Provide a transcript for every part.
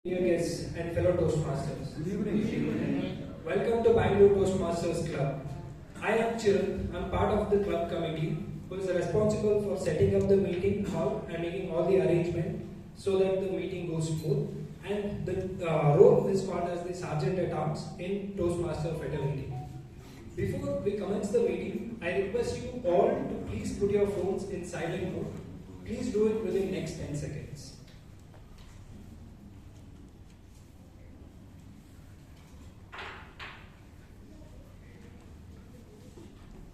Dear guests and fellow Toastmasters. Good evening. Welcome to Bangalore Toastmasters Club. I am Chiran. I am part of the club committee who is responsible for setting up the meeting hall and making all the arrangement so that the meeting goes smooth. And the role is called as the Sergeant at Arms in Toastmaster fraternity. Before we commence the meeting, I request you all to please put your phones in silent mode. Please do it within next 10 seconds.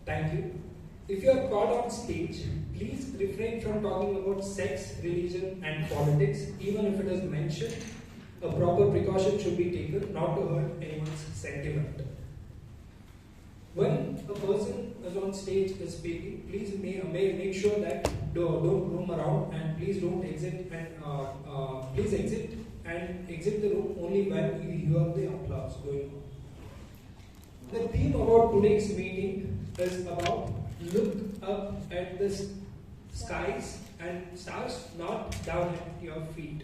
Thank you. If you are caught on stage, please refrain from talking about sex, religion and politics, even if it is mentioned. A proper precaution should be taken not to hurt anyone's sentiment. When a person is on stage is speaking, please make sure that don't roam around and please don't exit and please exit the room only when you hear the applause going on. The theme about today's meeting is about look up at the skies and stars, not down at your feet.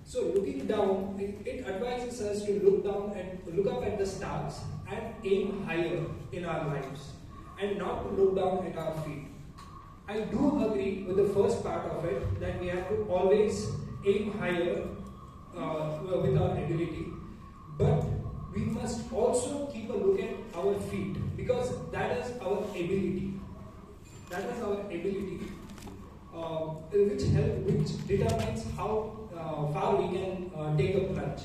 So looking down, it advises us to look up at the stars and aim higher in our lives and not to look down at our feet. I do agree with the first part of it that we have to always aim higher with our ability, but we must also keep a look at our feet because that is our ability. That is our ability, which determines how far we can take a plunge.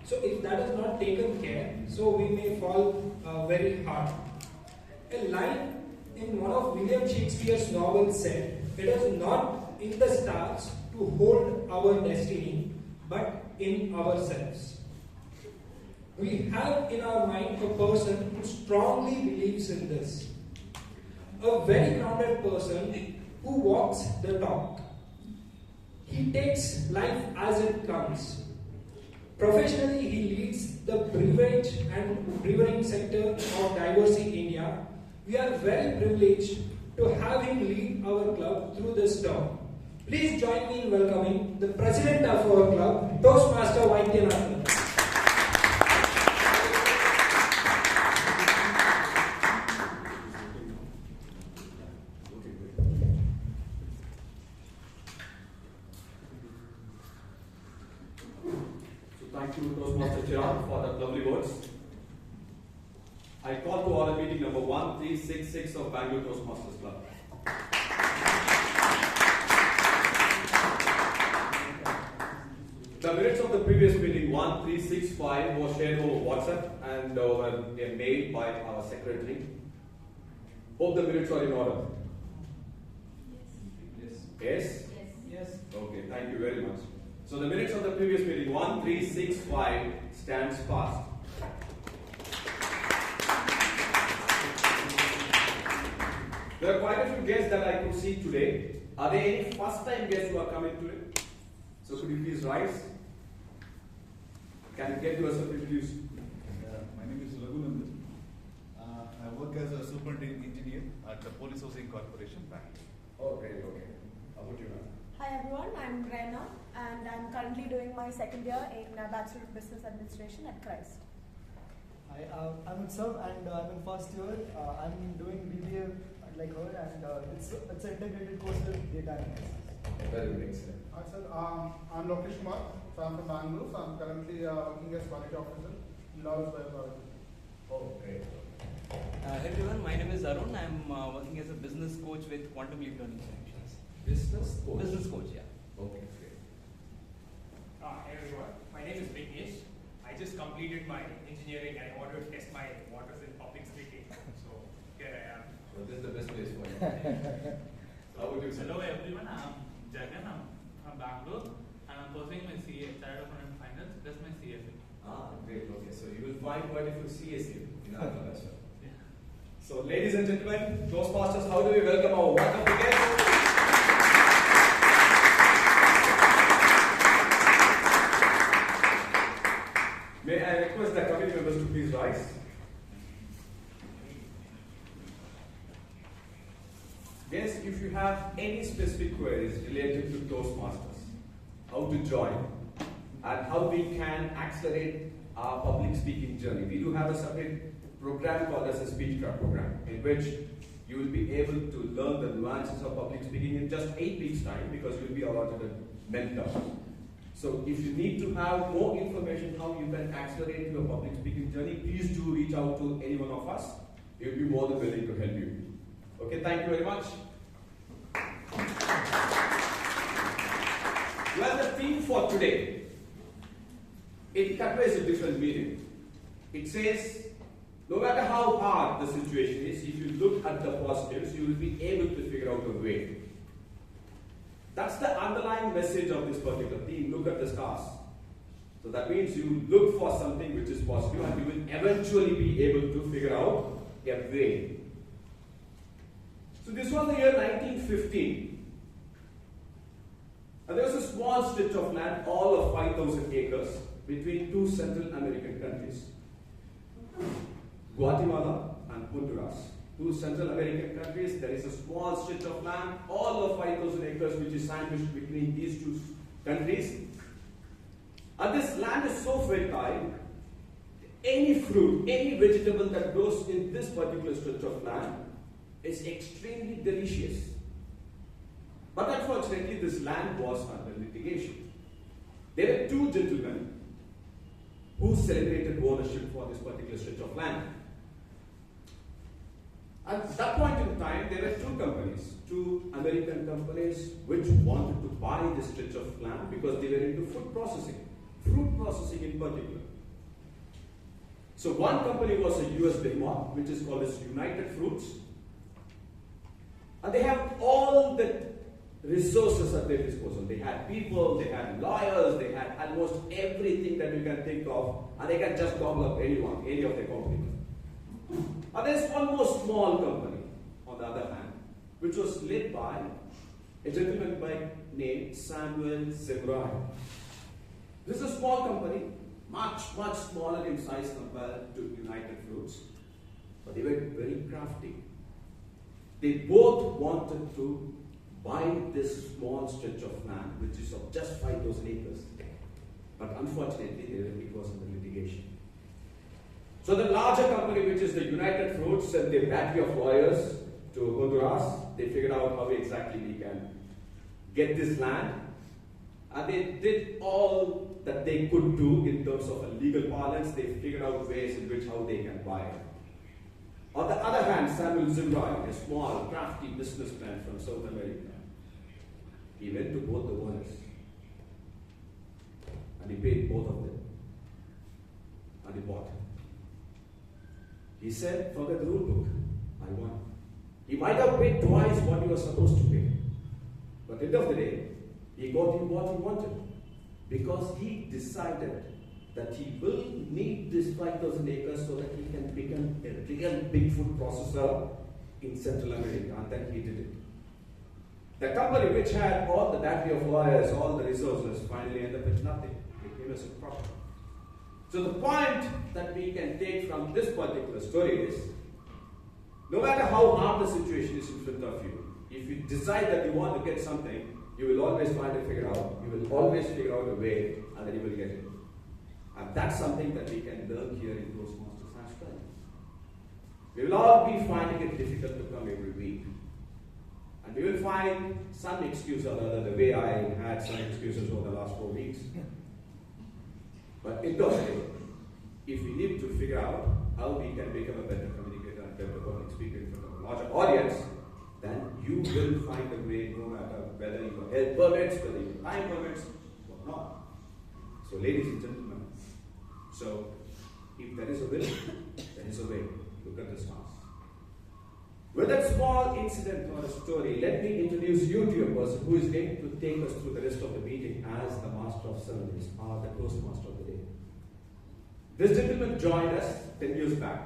So if that is not taken care, so we may fall very hard. A line in one of William Shakespeare's novels said, "It is not in the stars to hold our destiny, but in ourselves." We have in our mind a person who strongly believes in this. A very grounded person who walks the talk. He takes life as it comes. Professionally, he leads the beverage and brewing sector of Diversity India. We are very privileged to have him lead our club through this term. Please join me in welcoming the president of our club, Toastmaster Vaidyanathan. Thank you, Toastmaster Chiran, for the lovely words. I call to order meeting number 1366 of Bangalore Toastmasters Club. The minutes of the previous meeting 1365 was shared over WhatsApp and were made by our secretary. Hope the minutes are in order. Yes. Yes? Yes. Okay, thank you very much. So the minutes of the previous meeting 1365 stands fast. There are quite a few guests that I could see today. Are there any first time guests who are coming today? So could you please rise? Can you get yourself introduced? My name is Raghunandan. I work as a superintendent engineer at the Police Housing Corporation, Bangalore. Oh, great, okay. How about you, ma'am? Hi everyone, I'm Raina and I'm currently doing my second year in Bachelor of Business Administration at Christ. Hi, I'm Utsav and I'm in first year. I'm doing BBA like her and it's an integrated course with data analysis. Very good, excellent. Hi sir, I'm Lokesh Kumar, so I'm from Bangalore, so I'm currently working as quality officer in Lawrence Biotechnology. Oh, great. Everyone, my name is Arun. I'm working as a business coach with Quantum Leap Learning Solutions. Business coach? Business coach, yeah. Okay, great. Hey everyone, my name is Vignesh. I just completed my engineering and I wanted to test my waters in public speaking. So here I am. So this is the best place for you. How would you say? Hello everyone, I'm Jagan. I'm from Bangalore and I'm pursuing my CA, Chartered Accountant Finance. That's my CFA. Great. Okay, so you will find quite a few CAs here in our club as well. Yeah. So, ladies and gentlemen, Toastmasters, how do we welcome our wonderful guests? May I request the committee members to please rise? Guests, if you have any specific queries related to Toastmasters, how to join, at how we can accelerate our public speaking journey. We do have a separate program called as a speech craft program, in which you will be able to learn the nuances of public speaking in just 8 weeks' time, because you will be allotted a mentor. So if you need to have more information how you can accelerate your public speaking journey, please do reach out to any one of us. We'll be more than willing to help you. Okay, thank you very much. Well, the theme for today, it conveys a different meaning. It says, no matter how hard the situation is, if you look at the positives, you will be able to figure out a way. That's the underlying message of this particular theme. Look at the stars. So that means you look for something which is positive, and you will eventually be able to figure out a way. So this was the year 1915. And there was a small stretch of land, all of 5,000 acres, between two Central American countries, Guatemala and Honduras. Two Central American countries, there is a small stretch of land, all of 5,000 acres, which is sandwiched between these two countries. And this land is so fertile, any fruit, any vegetable that grows in this particular stretch of land is extremely delicious. But unfortunately, this land was under litigation. There were two gentlemen who celebrated ownership for this particular stretch of land. At that point in time, there were two companies, two American companies, which wanted to buy this stretch of land because they were into fruit processing in particular. So one company was a US behemoth, which is called as United Fruits, and they have all the resources at their disposal. They had people, they had lawyers, they had almost everything that you can think of, and they can just gobble up anyone, any of their competitors. And there's one more small company, on the other hand, which was led by a gentleman by name Samuel Zimrai. This is a small company, much smaller in size compared to United Fruits, but they were very crafty. They both wanted to buy this small stretch of land, which is of just 5,000 acres. But unfortunately, it was under litigation. So the larger company, which is the United Fruits, sent their battery of lawyers to Honduras. They figured out how exactly we can get this land. And they did all that they could do in terms of a legal parlance. They figured out ways in which how they can buy it. On the other hand, Samuel Zimrai, a small, crafty businessman from South America, he went to both the owners and he paid both of them and he bought. He said, forget the rule book, I won. He might have paid twice what he was supposed to pay, but at the end of the day, he got him what he wanted because he decided that he will need this 5,000 acres so that he can become a real big food processor in Central America, and then he did it. The company which had all the battery of lawyers, all the resources, finally ended up with nothing. It became as a profit. So the point that we can take from this particular story is, no matter how hard the situation is in front of you, if you decide that you want to get something, you will always find it figured out. You will always figure out a way, and then you will get it. And that's something that we can learn here in Toastmasters as well. We will all be finding it difficult to come every week. And we will find some excuse or other, the way I had some excuses over the last 4 weeks. But interestingly, if we need to figure out how we can become a better communicator and better public speaker in front of a larger audience, then you will find a way, no matter whether your health permits, whether your time permits, or not. So ladies and gentlemen, so if there is a will, there is a way. Look at the stars. With that small incident or a story, let me introduce you to a person who is going to take us through the rest of the meeting as the master of ceremonies, or the Toastmaster of the day. This gentleman joined us 10 years back.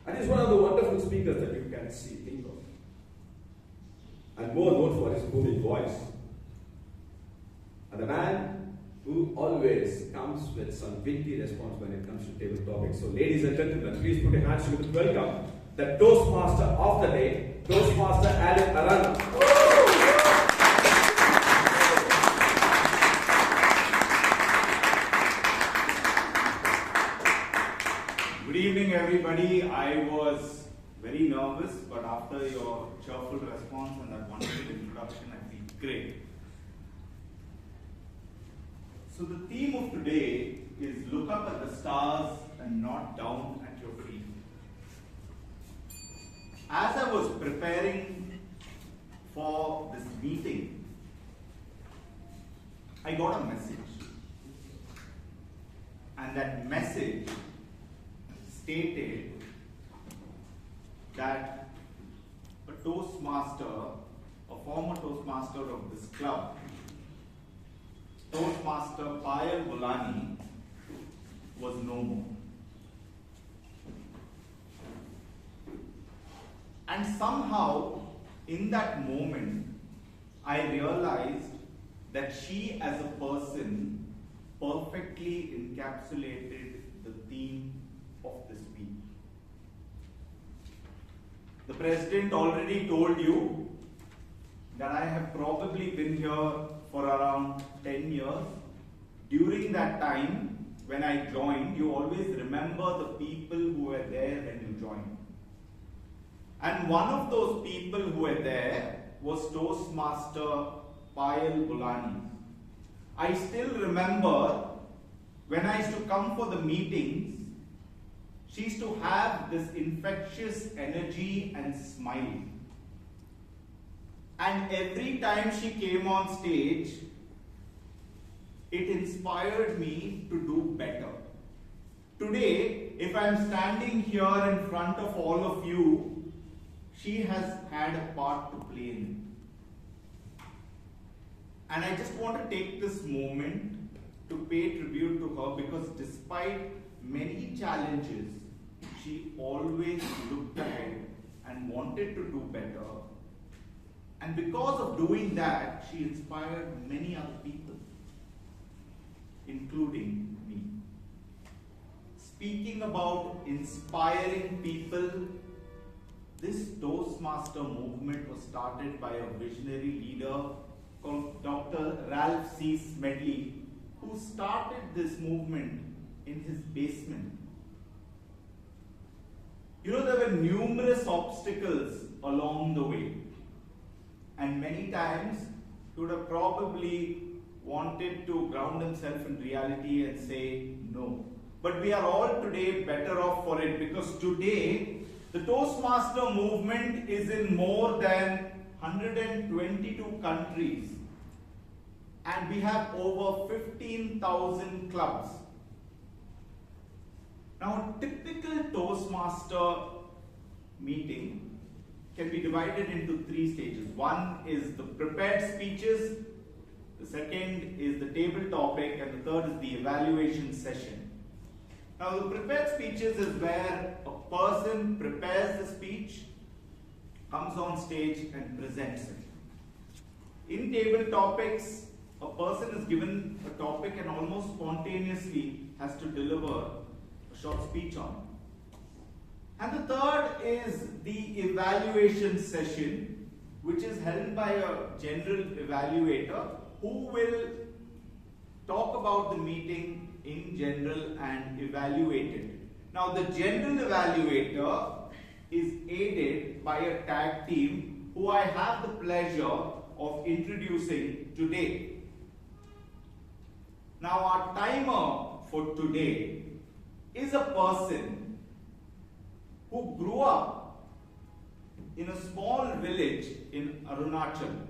And he's one of the wonderful speakers that you can think of. And more known for his booming voice. And a man who always comes with some witty response when it comes to table topics. So ladies and gentlemen, please put your hands together to welcome the Toastmaster of the day, Toastmaster Alan Arana. everybody. I was very nervous, but after your cheerful response and that wonderful introduction, I feel great. So the theme of today is look up at the stars and not down at your feet. As I was preparing for this meeting, I got a message. And that message stated that a Toastmaster, a former Toastmaster of this club, Toastmaster Payal Bulani, was no more. And somehow, in that moment, I realized that she as a person perfectly encapsulated the theme of this week. The President already told you that I have probably been here for around 10 years. During that time, when I joined, you always remember the people who were there when you joined. And one of those people who were there was Toastmaster Payal Bulani. I still remember when I used to come for the meetings, she used to have this infectious energy and smile. And every time she came on stage, it inspired me to do better. Today, if I'm standing here in front of all of you, she has had a part to play in it. And I just want to take this moment to pay tribute to her because despite many challenges, she always looked ahead and wanted to do better. And because of doing that, she inspired many other people, including me. Speaking about inspiring people, this Toastmaster movement was started by a visionary leader called Dr. Ralph C. Smedley, who started this movement in his basement. You know, there were numerous obstacles along the way. And many times, he would have probably wanted to ground himself in reality and say no. But we are all today better off for it because today, the Toastmaster movement is in more than 122 countries and we have over 15,000 clubs. Now, a typical Toastmaster meeting can be divided into three stages. One is the prepared speeches, the second is the table topic, and the third is the evaluation session. Now, the prepared speeches is where a person prepares the speech, comes on stage and presents it. In table topics, a person is given a topic and almost spontaneously has to deliver a short speech on it. And the third is the evaluation session, which is held by a general evaluator who will talk about the meeting in general and evaluate it. Now, the general evaluator is aided by a tag team who I have the pleasure of introducing today. Now, our timer for today is a person who grew up in a small village in Arunachal.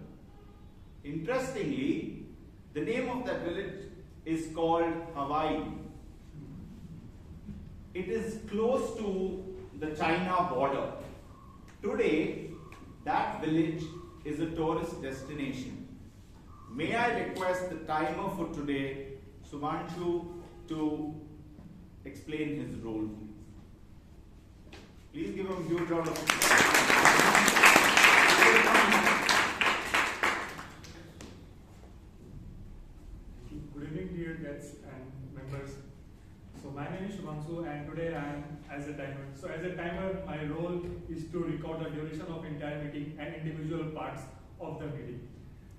Interestingly, the name of that village is called Hawaii. It is close to the China border. Today, that village is a tourist destination. May I request the timer for today, Sumanshu, to explain his role, please. Please give him a huge round of applause. Good evening, dear guests and members. So my name is Shubhanshu and today I am as a timer. So as a timer, my role is to record the duration of entire meeting and individual parts of the meeting.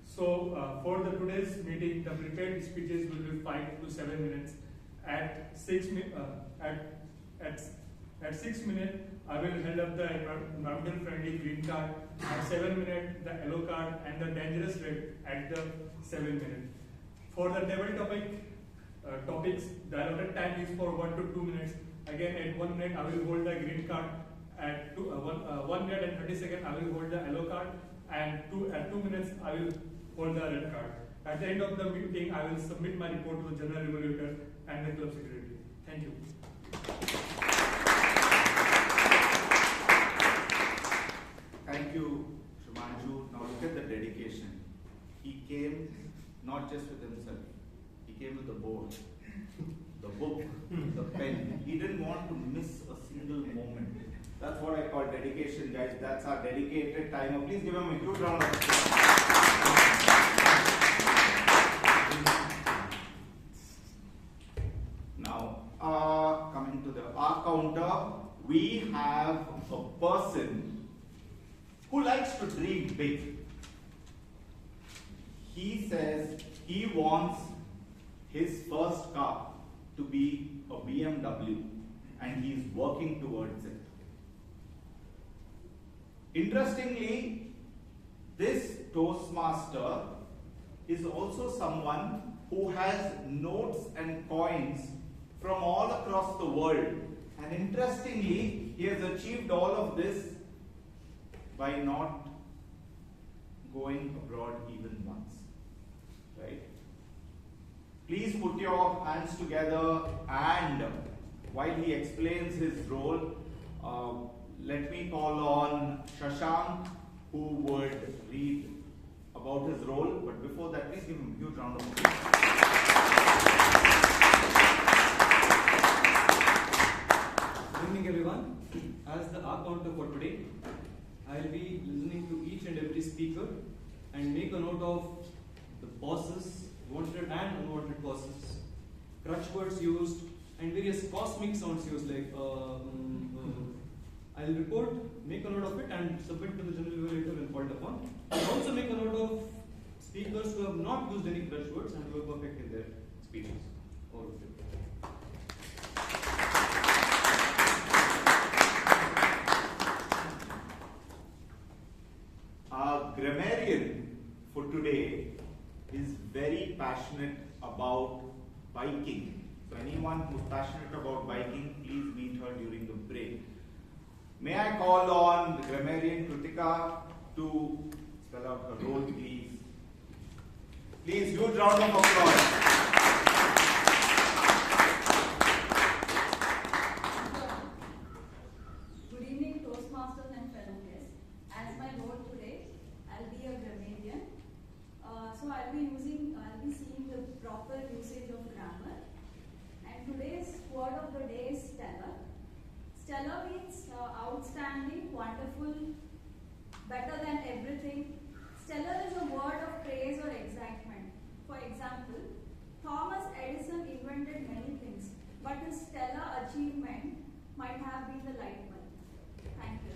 So for the today's meeting, the prepared speeches will be 5 to 7 minutes. At At 6 minutes, I will held up the environmental friendly green card. At 7 minutes, the yellow card and the dangerous red at the 7 minutes. For the table topics, the allotted time is for 1 to 2 minutes. Again, at 1 minute, I will hold the green card. At 1 minute and 30 seconds, I will hold the yellow card. And at 2 minutes, I will hold the red card. At the end of the meeting, I will submit my report to the general evaluator and the club secretary. Thank you. Thank you, Shumanju. Now look at the dedication. He came not just with himself, he came with the board, the book, the pen. He didn't want to miss a single moment. That's what I call dedication, guys. That's our dedicated timer. Please give him a huge round of applause. Now, coming to the R counter, we have a person who likes to dream big. He says he wants his first car to be a BMW and he's working towards it. Interestingly, this Toastmaster is also someone who has notes and coins from all across the world. And interestingly, he has achieved all of this by not going abroad even once. Right? Please put your hands together, and while he explains his role, let me call on Shashank, who would read about his role. But before that, please give him a huge round of applause. Good evening, everyone. As the R counter for today, I will be listening to each and every speaker and make a note of the pauses, wanted and unwanted pauses, crutch words used, and various cosmic sounds used like I will report, make a note of it, and submit to the general evaluator when called upon. I will also make a note of speakers who have not used any crutch words and who are perfect in their speeches. All of it. Our grammarian for today is very passionate about biking. So anyone who's passionate about biking, please meet her during the break. May I call on the grammarian Kritika to spell out her role, please? Please, huge round of applause. Good evening, Toastmasters and fellow guests. As my role today, I'll be a grammarian. So I'll be seeing the proper usage of grammar. And today's word of the day is stellar. Stellar means outstanding, wonderful, better than everything. Stellar is a word of praise or excitement. For example, Thomas Edison invented many things, but his stellar achievement might have been the light bulb. Thank you.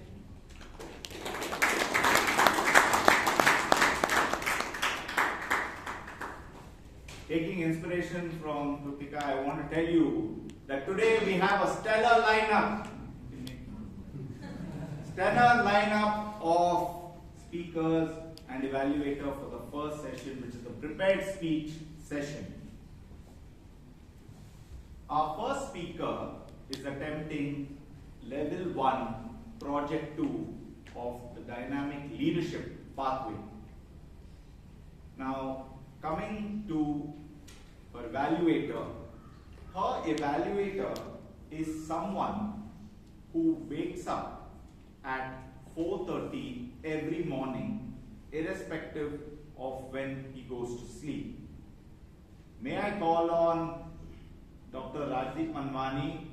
Taking inspiration from Kritika, I want to tell you that today we have a stellar lineup. Stellar lineup of speakers and evaluator for the first session, which is the prepared speech session. Our first speaker is attempting level 1, project 2 of the dynamic leadership pathway. Now, coming to her evaluator is someone who wakes up at 4:30 every morning, irrespective of when he goes to sleep. May I call on Dr. Rajdeep Manwani?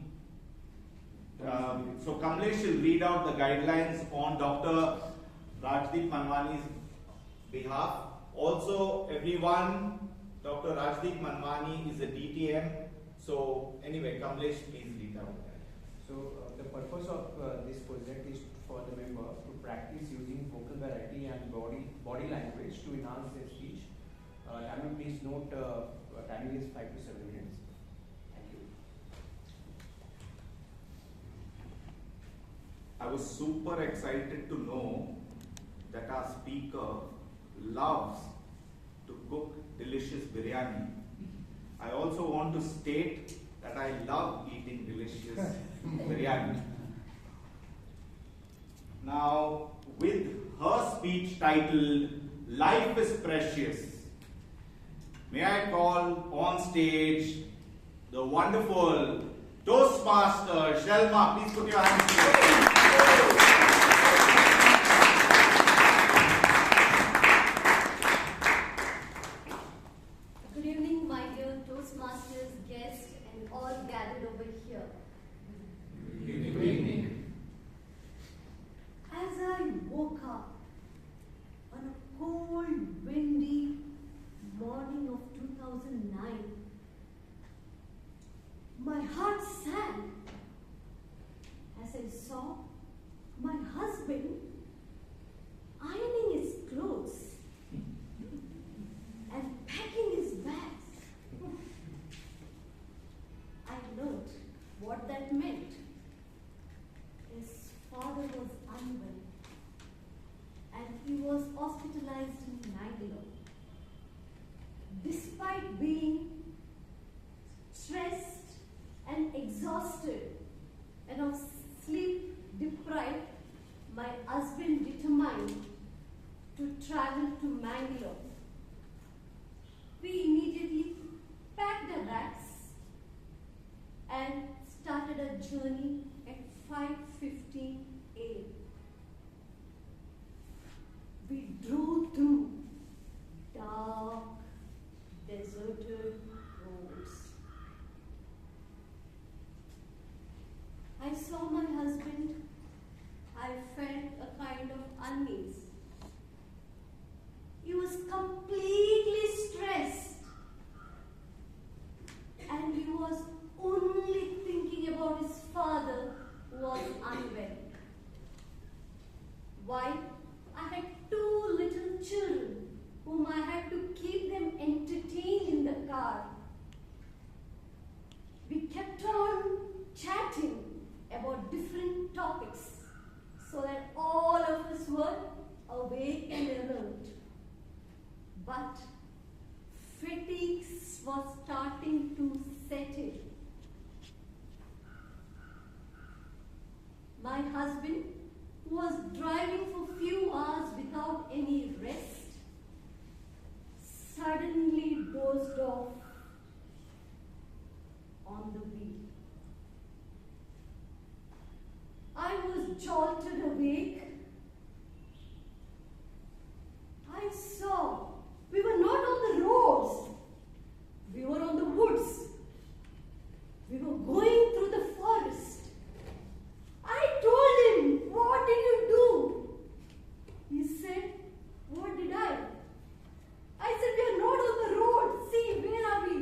So Kamlesh will read out the guidelines on Dr. Rajdeep Manwani's behalf. Also, everyone, Dr. Rajdeep Manwani is a DTM. So anyway, Kamlesh, please read out. So the purpose of this project is for the member to practice using vocal variety and body language to enhance their speech. Timing, please note, timing is 5 to 7 minutes. Thank you. was super excited to know that our speaker loves to cook delicious biryani. I also want to state that I love eating delicious biryani. Now, with her speech titled Life is Precious, may I call on stage the wonderful Toastmaster Shelma. Please put your hands together. Good evening, my dear Toastmasters, guests, and all gathered over here. Good evening. As I woke up on a cold, windy morning of 2009, my heart sank as I saw my husband ironing his clothes and packing his bags. I learned what that meant. His father was unwell and he was hospitalized in Bangalore. Despite being stressed and exhausted and of sleep deprived, my husband determined to travel to Bangalore. We immediately packed our bags and started our journey at 5:15 a.m. We drove through dark, deserted roads. I saw my husband. I felt a kind of unease. He was completely stressed and he was only thinking about his father who was unwell. Why? I had 2 little children whom I had to keep them entertained in the car. We kept on chatting about different topics so that all of us were awake and alert. But fatigue was starting to set in. My husband, who was driving for few hours without any rest, suddenly dozed off on the wheel. I was jolted awake. I saw we were not on the roads. We were on the woods. We were going through the forest. I told him, "What did you do?" He said, "What did I?" I said, "We are not on the road. See, where are we?"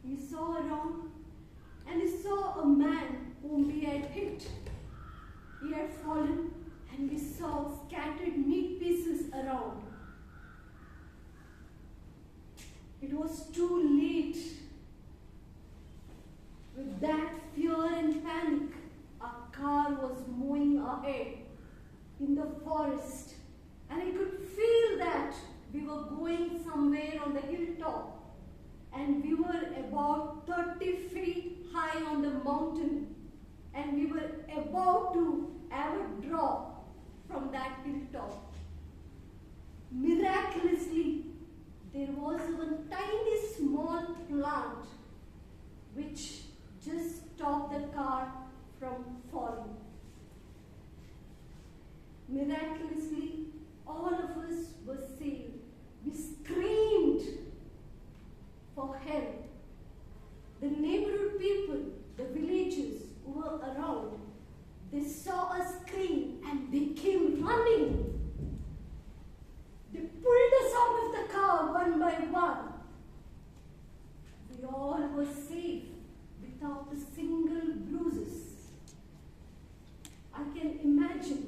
He saw around and he saw a man whom we had hit. He had fallen and we saw scattered meat pieces around. It was too late. With that fear and panic, our car was moving ahead in the forest, and I could feel that we were going somewhere on the hilltop, and we were about 30 feet high on the mountain, and we were about to have a drop from that hilltop. Miraculously, there was a tiny small plant which just stopped the car from falling. Miraculously, all of us were saved. We screamed for help. The neighborhood people, the villagers who were around, they saw us scream and they came running. They pulled us out of the car one by one. We all were safe without a single bruises. I can imagine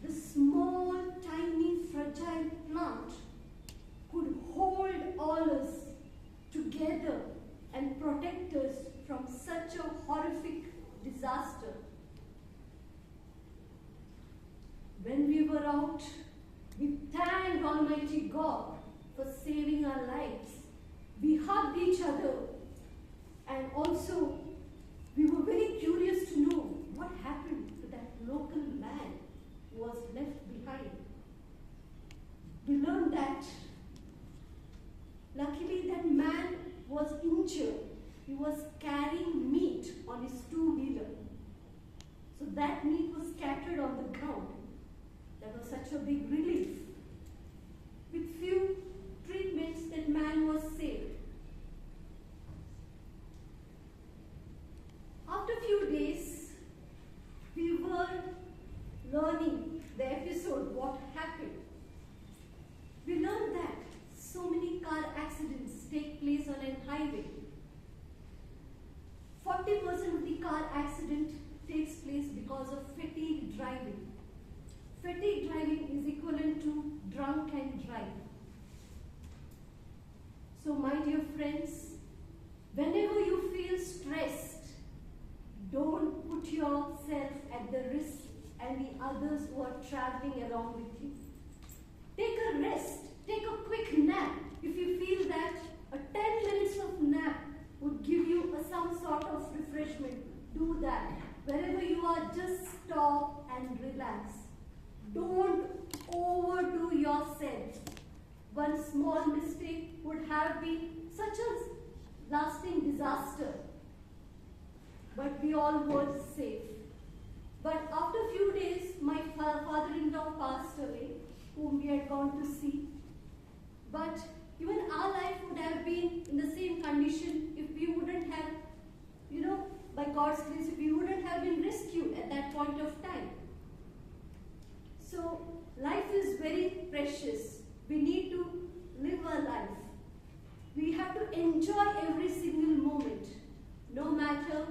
the small, tiny, fragile plant could hold all us together and protect us from such a horrific disaster. When we were out, we thanked Almighty God for saving our lives. We hugged each other, and also we were very curious to know what happened to that local man who was left behind. We learned that luckily that man was injured. He was carrying meat on his two-wheeler. So that meat was scattered on the ground. That was such a big relief. With few treatments, that man was saved. After a few days, we were learning the episode, what happened. We learned that so many car accidents take place on a highway. 40% of the car accident takes place because of fatigue driving. Fatigue driving is equivalent to drunk and drive. So my dear friends, whenever you feel stressed, don't put yourself at the risk and the others who are traveling along with you. Take a rest, take a quick nap. If you feel that a 10 minutes of nap would give you some sort of refreshment, do that. Wherever you are, just stop and relax. Don't overdo yourself. One small mistake would have been such a lasting disaster. But we all were safe. But after a few days, my father-in-law passed away, whom we had gone to see. But even our life would have been in the same condition if we wouldn't have, by God's grace, if we wouldn't have been rescued at that point of time. So, life is very precious. We need to live our life. We have to enjoy every single moment, no matter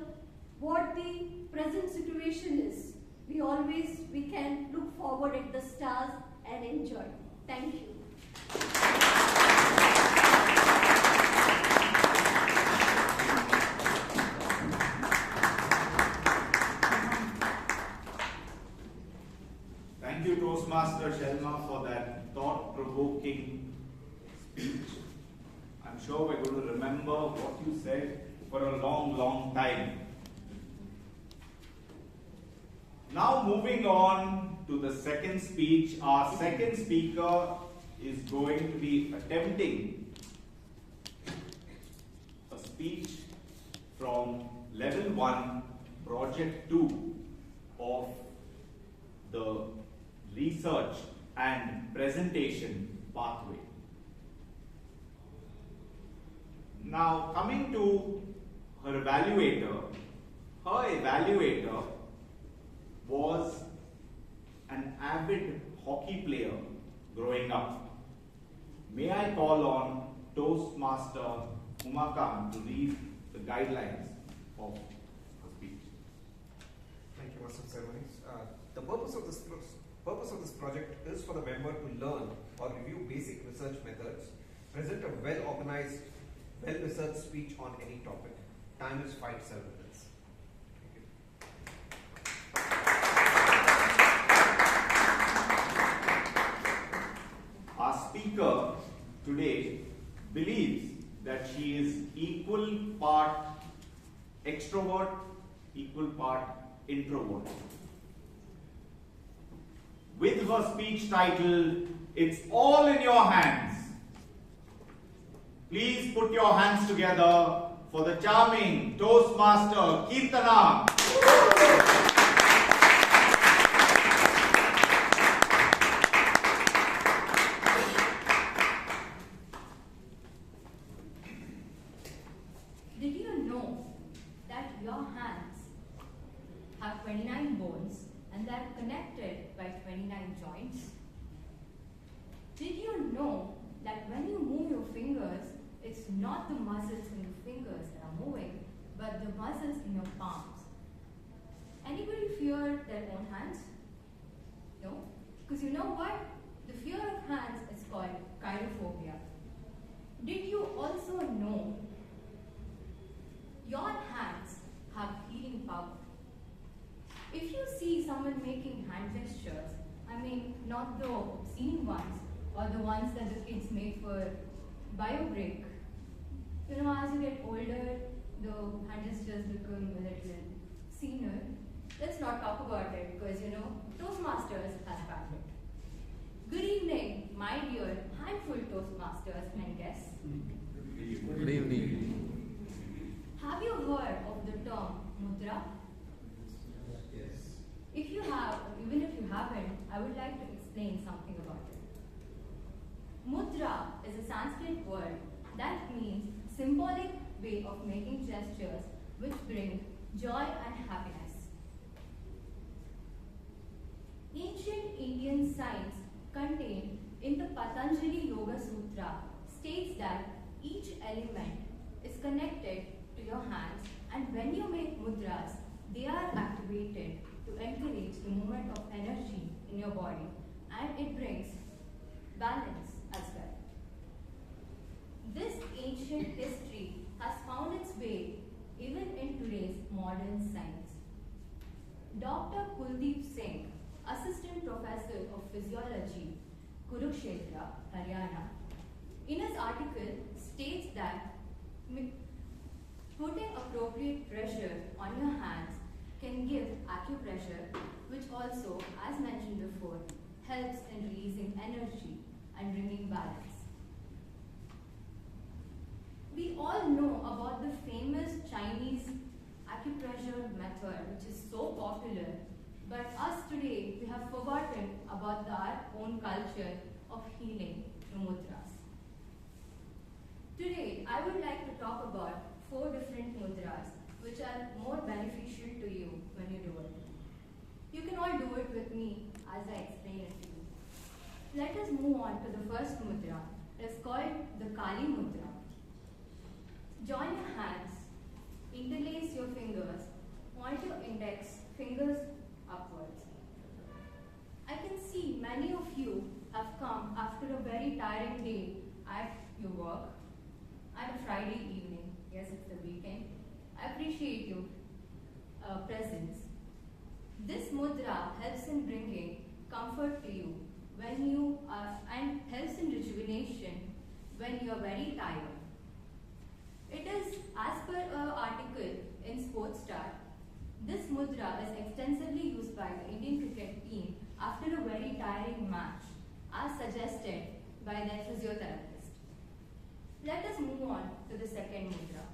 what the present situation is. We can look forward at the stars and enjoy. Thank you. Thank you, Toastmaster Shelma, for that thought-provoking speech. I'm sure we're going to remember what you said for a long, long time. Now moving on to the second speech, our second speaker is going to be attempting a speech from level 1, project 2 of the research and presentation pathway. Now coming to her evaluator was an avid hockey player growing up. May I call on Toastmaster Umakant to read the guidelines of her speech. Thank you, Master of Ceremonies. The purpose of this project is for the member to learn or review basic research methods, present a well-organized, well-researched speech on any topic. Time is 5 to 7 minutes. Our speaker today believes that she is equal part extrovert, equal part introvert. With her speech title, "It's All in Your Hands," please put your hands together for the charming Toastmaster Kirtana. Did you know that your hands have 29 bones and they are connected by 29 joints? Did you know that when you move your fingers, it's not the muscles in your fingers that are moving, but the muscles in your palms? Anybody fear their own hands? No? Because you know what? The fear of hands is called chirophobia. Did you also know your hands have healing power? If you see someone making hand gestures, mean, not the obscene ones or the ones that the kids make for bio break. You know, as you get older, the hand gestures become a little obscener. Let's not talk about it because, you know, Toastmasters has backed it. Good evening, my dear handful Toastmasters and guests. Good evening. Have you heard of the term mudra? Yes. If you have, or even if you haven't, I would like to explain something about it. Mudra is a Sanskrit word that means symbolic way of making gestures which bring joy and happiness. Ancient Indian science contained in the Patanjali Yoga Sutra states that each element is connected to your hands, and when you make mudras, they are activated to encourage the movement of energy in your body, and it brings balance as well. This ancient history has found its way even in today's modern science. Dr. Kuldeep Singh, Assistant Professor of Physiology, Kurukshetra, Haryana, in his article states that putting appropriate pressure on your hands can give acupressure, which also, as mentioned before, helps in releasing energy and bringing balance. We all know about the famous Chinese acupressure method, which is so popular, but us today, we have forgotten about our own culture of healing through mudras. Today, I would like to talk about 4 different mudras which are more beneficial to you when you do it. You can all do it with me as I explain it to you. Let us move on to the first mudra. It is called the Kali mudra. Join your hands, interlace your fingers, point your index fingers upwards. I can see many of you have come after a very tiring day at your work on a Friday evening. Yes, it's the weekend. I appreciate your presence. This mudra helps in bringing comfort to you when you are, and helps in rejuvenation when you are very tired. It is, as per an article in Sports Star, this mudra is extensively used by the Indian cricket team after a very tiring match, as suggested by their physiotherapist. Let us move on to the second mudra,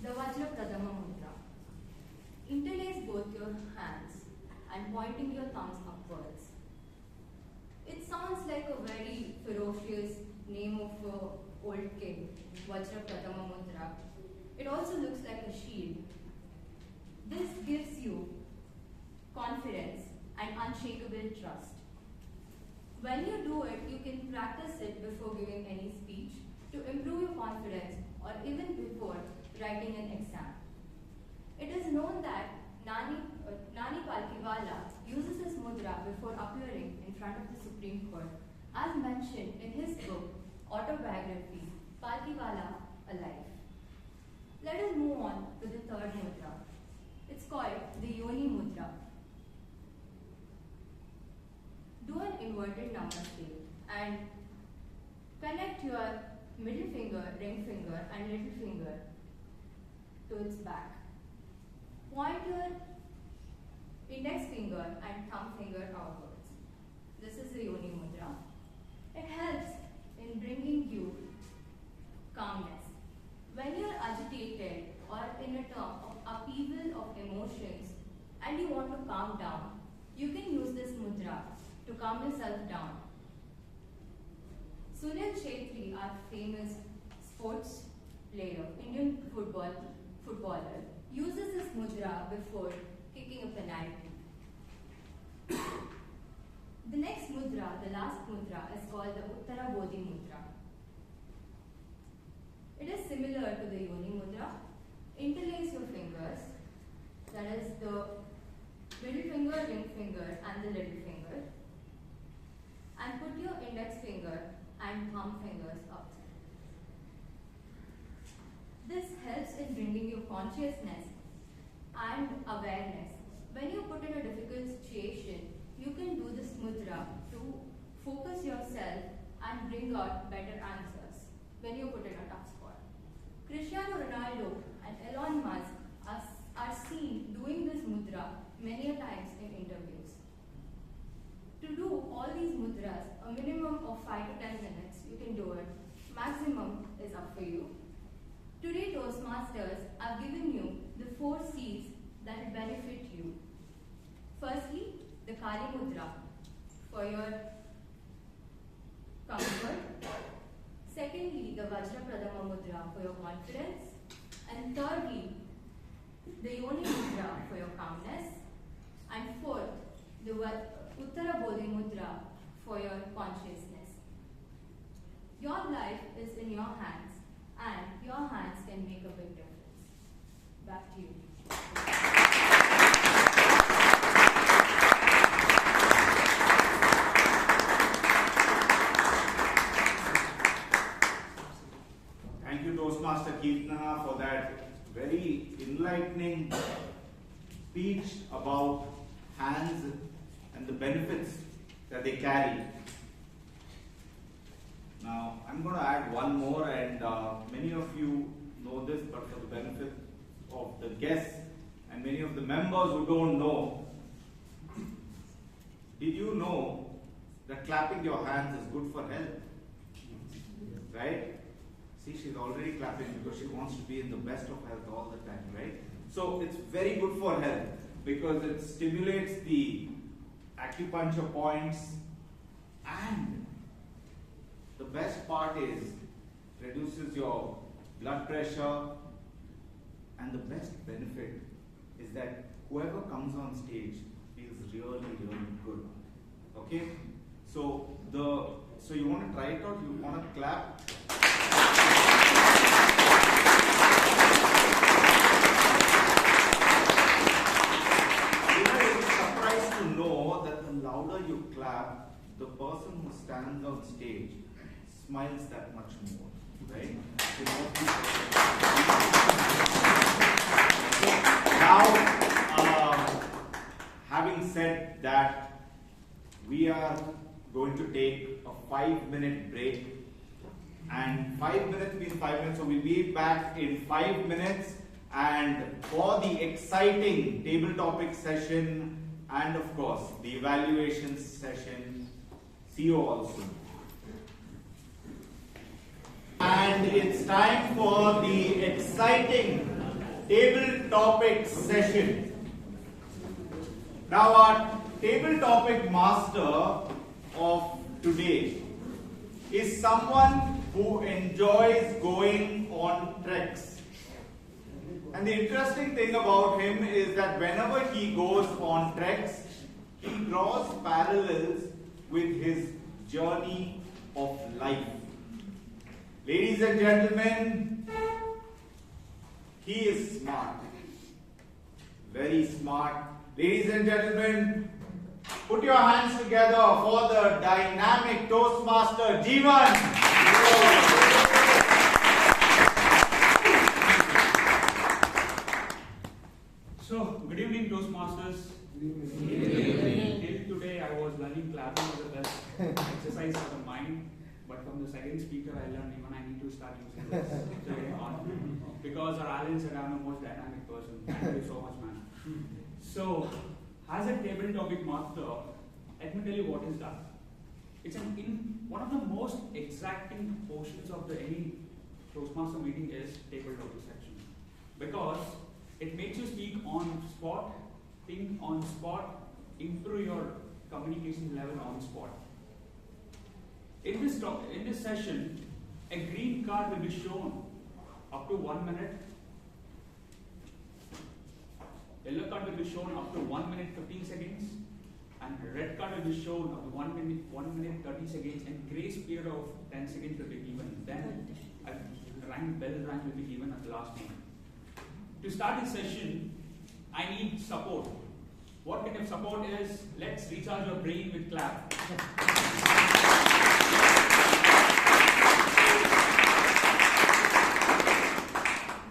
the Vajra Pradama mudra. Interlace both your hands and pointing your thumbs upwards. It sounds like a very ferocious name of an old king, Vajra Pradama mudra. It also looks like a shield. This gives you confidence and unshakable trust. When you do it, you can practice it before giving any speech to improve your confidence or even before writing an exam. It is known that Nani Palkiwala uses this mudra before appearing in front of the Supreme Court, as mentioned in his book, autobiography, Palkiwala Alive. Let us move on to the third mudra. It's called the Yoni mudra. Do an inverted namaste and connect your middle finger, ring finger and little finger to its back. Point your index finger and thumb finger outwards. This is the Yoni mudra. It helps in bringing you calmness. When you are agitated or in a term of upheaval of emotions and you want to calm down, you can use this mudra to calm yourself down. Sunil Chhetri, our famous sports player, Indian footballer, uses this mudra before kicking a penalty. The next mudra, the last mudra, is called the Uttara Bodhi mudra. It is similar to the Yoni mudra. Interlace your fingers, that is the middle finger, ring finger and the little finger, and put your index finger and thumb fingers up. This helps in bringing you consciousness and awareness. When you're put in a difficult situation, can do this mudra to focus yourself and bring out better answers when you put in a tough spot. Cristiano Ronaldo and Elon Musk are seen doing this mudra many a times in interviews. To do all these mudras, a minimum of 5 to 10 minutes, you can do it. Maximum is up for you. Today, Toastmasters, I've given you the 4 C's that will benefit you. Firstly, the Kali Mudra for your comfort. Secondly, the Vajra Pradama Mudra for your confidence. And thirdly, the Yoni Mudra for your calmness. And fourth, the Uttara Bodhi Mudra for your consciousness. Your life is in your hands, and your hands can make a big difference. Back to you. Thank you, Toastmaster Kirtana, for that very enlightening speech about hands and the benefits that they carry. Now, I'm going to add one more, and many of you know this, but for the benefit of the guests and many of the members who don't know, did you know that clapping your hands is good for health? Right? See, she's already clapping because she wants to be in the best of health all the time, right? So it's very good for health because it stimulates the acupuncture points, and the best part is reduces your blood pressure, and the best benefit is that whoever comes on stage feels really, really good. Okay? So you want to try it out? You want to clap? To know that the louder you clap, the person who stands on stage smiles that much more, right? Now, having said that, we are going to take a 5-minute break, and 5 minutes means 5 minutes, so we'll be back in 5 minutes, and for the exciting table topic session and of course the evaluation session. See you all soon. And it's time for the exciting table topic session. Now our table topic master of today is someone who enjoys going on treks. And the interesting thing about him is that whenever he goes on treks, he draws parallels with his journey of life. Ladies and gentlemen, he is smart. Very smart. Ladies and gentlemen, put your hands together for the dynamic Toastmaster Jeevan. So, good evening, Toastmasters. Till today, I was learning clapping as the best exercise for the mind, but from the second speaker, I learned even I need to start using this because our Alan said I'm the most dynamic person. Thank you so much, man. So, as a table topic master, let me tell you what is that. It's one of the most exacting portions of any Toastmaster meeting is table topic section, because it makes you speak on spot, think on spot, improve your communication level on spot. In this session, a green card will be shown up to 1 minute. Yellow card will be shown up to 1 minute 15 seconds, and red card will be shown up to 1 minute 30 seconds, and grace period of 10 seconds will be given. Then a bell rank will be given at the last moment. To start this session, I need support. What kind of support is? Let's recharge your brain with clap.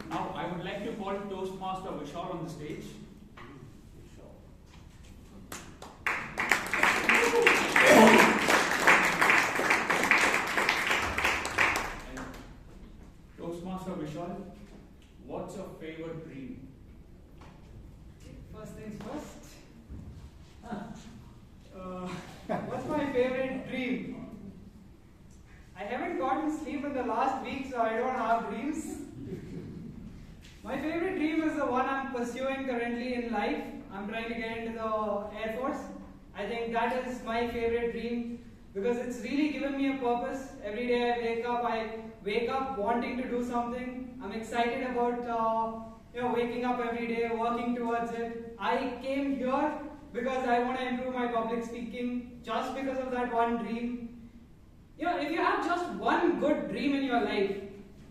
Now, I would like to call Toastmaster Vishal on the stage. Toastmaster Vishal, what's your favorite dream? First things first. What's my favorite dream? I haven't gotten sleep in the last week, so I don't have dreams. My favorite dream is the one I'm pursuing currently in life. I'm trying to get into the Air Force. I think that is my favorite dream because it's really given me a purpose. Every day I wake up wanting to do something. I'm excited about waking up every day, working towards it. I came here because I want to improve my public speaking, just because of that one dream. If you have just one good dream in your life,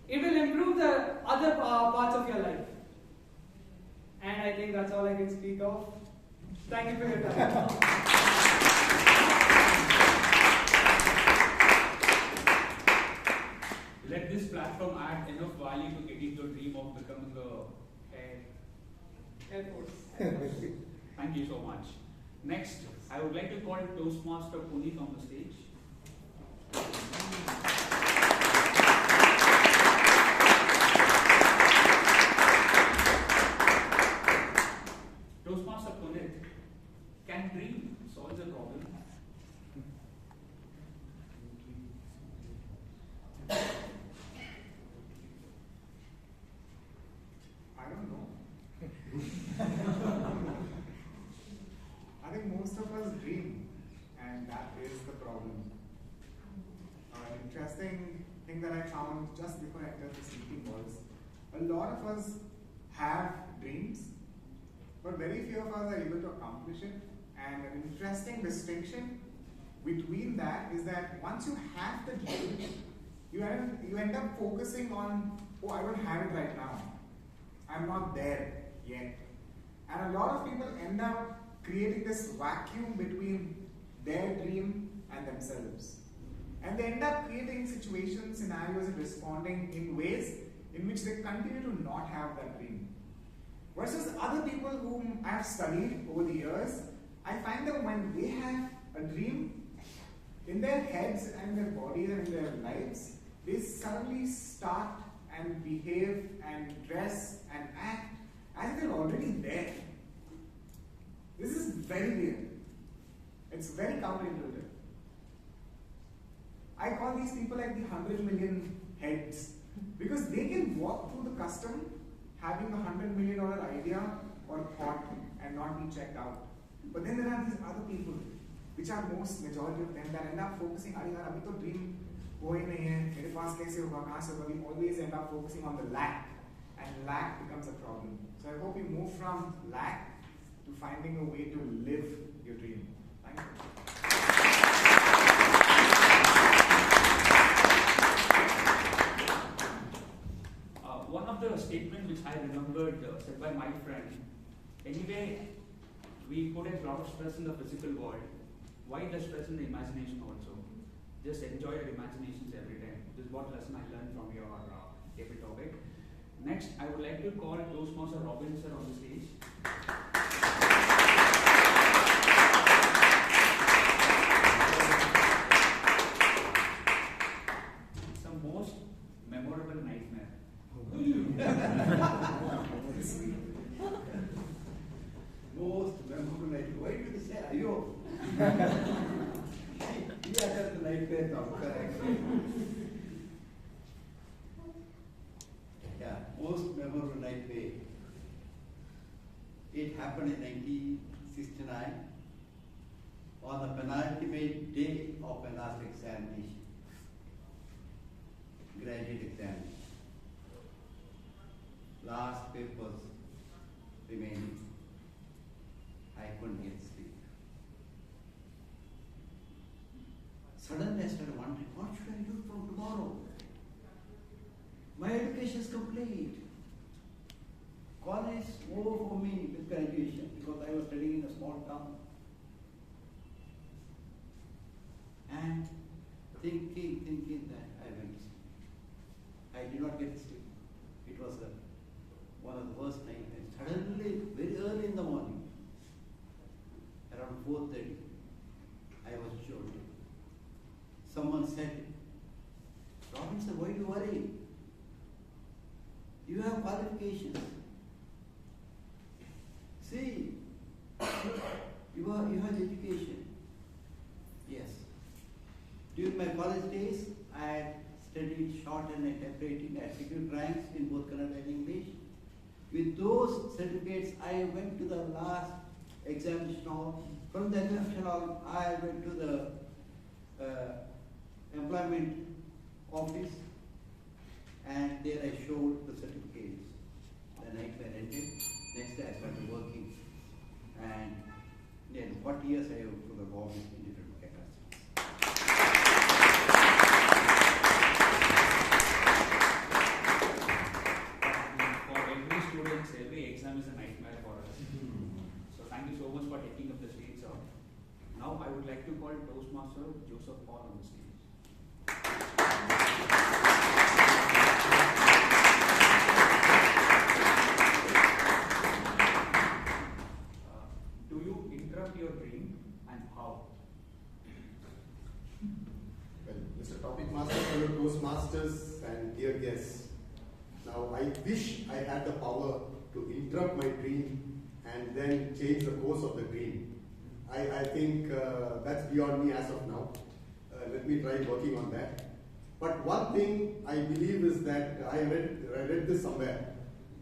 it will improve the other parts of your life. And I think that's all I can speak of. Thank you for your time. Let this platform add enough value to getting your dream of becoming a Air Force. Thank you so much. Next, I would like to call Toastmaster Puneet on the stage. Toastmaster Puneet, can dream solve the problem? I don't know. I think most of us dream, and that is the problem. An interesting thing that I found just before I entered this meeting was a lot of us have dreams, but very few of us are able to accomplish it. And an interesting distinction between that is that once you have the dream, you end up focusing on, oh, I don't have it right now. I'm not there yet. And a lot of people end up creating this vacuum between their dream and themselves. And they end up creating situations, scenarios, and responding in ways in which they continue to not have that dream. Versus other people whom I have studied over the years, I find that when they have a dream, in their heads and their bodies and in their lives, they suddenly start and behave and dress and act as if they're already there. This is very weird. It's very counterintuitive. I call these people like the 100 million heads because they can walk through the custom having a $100 million idea or thought and not be checked out. But then there are these other people, which are most majority of them, that end up focusing, "Arey yaar, abhi to dream koi nahi hai, mere paas kaise hoga, kahan se hoga?" We always end up focusing on the lack, and lack becomes a problem. So I hope you move from lack to finding a way to live your dream. Thank you. One of the statements which I remembered said by my friend, anyway, we put a lot of stress in the physical world. Why the stress in the imagination also? Just enjoy your imaginations every time. This is what lesson I learned from your every topic. Next, I would like to call Toastmaster Robin sir on the stage. It's the most memorable nightmare. Most memorable nightmare. Why do you say ayo? He had the nightmare now, correct. Yeah, most memorable nightmare. It happened in 1969 on the penultimate day of an last examination, graduate examination. Last papers remaining. I couldn't get sleep. Suddenly I started wondering, what should I do from tomorrow? My education is complete. College is over for me with graduation because I was studying in a small town. And thinking that I went to sleep. I did not get sleep. It was one of the worst nightmares. Suddenly, very early in the morning, around 4:30, I was jolted. Someone said, "Robin sir, why do you worry? qualifications. See, you have education. Yes. During my college days, I had studied shorthand and typewriting at secret ranks in both Kannada and English. With those certificates, I went to the last examination hall. From the examination hall, I went to the employment office, and there I showed the certificates. The nightmare ended. Next day I started working, and then 40 years I worked for the government in different capacities. For every student, every exam is a nightmare for us. So thank you so much for taking up the stage, sir. Now I would like to call Toastmaster Joseph Paul on the stage. Do you interrupt your dream, and how? Well, Mr. Topic Master, fellow Toastmasters and dear guests, now I wish I had the power to interrupt my dream and then change the course of the dream. I think that's beyond me as of now. Let me try working on that. But one thing I believe is that I read this somewhere,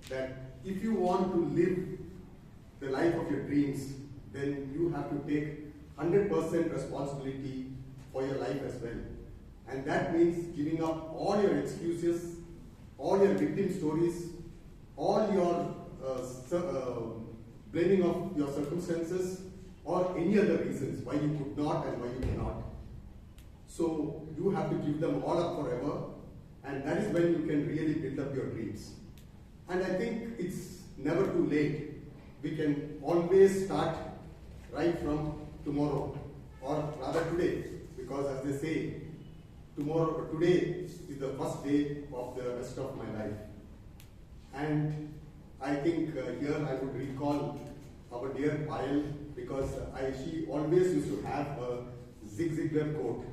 that if you want to live the life of your dreams, then you have to take 100% responsibility for your life as well. And that means giving up all your excuses, all your victim stories, all your blaming of your circumstances, or any other reasons why you could not and why you cannot. So you have to give them all up forever, and that is when you can really build up your dreams. And I think it's never too late. We can always start right from tomorrow, or rather today, because as they say, today is the first day of the rest of my life. And I think here I would recall our dear Payal, because she always used to have a Zig Ziglar quote,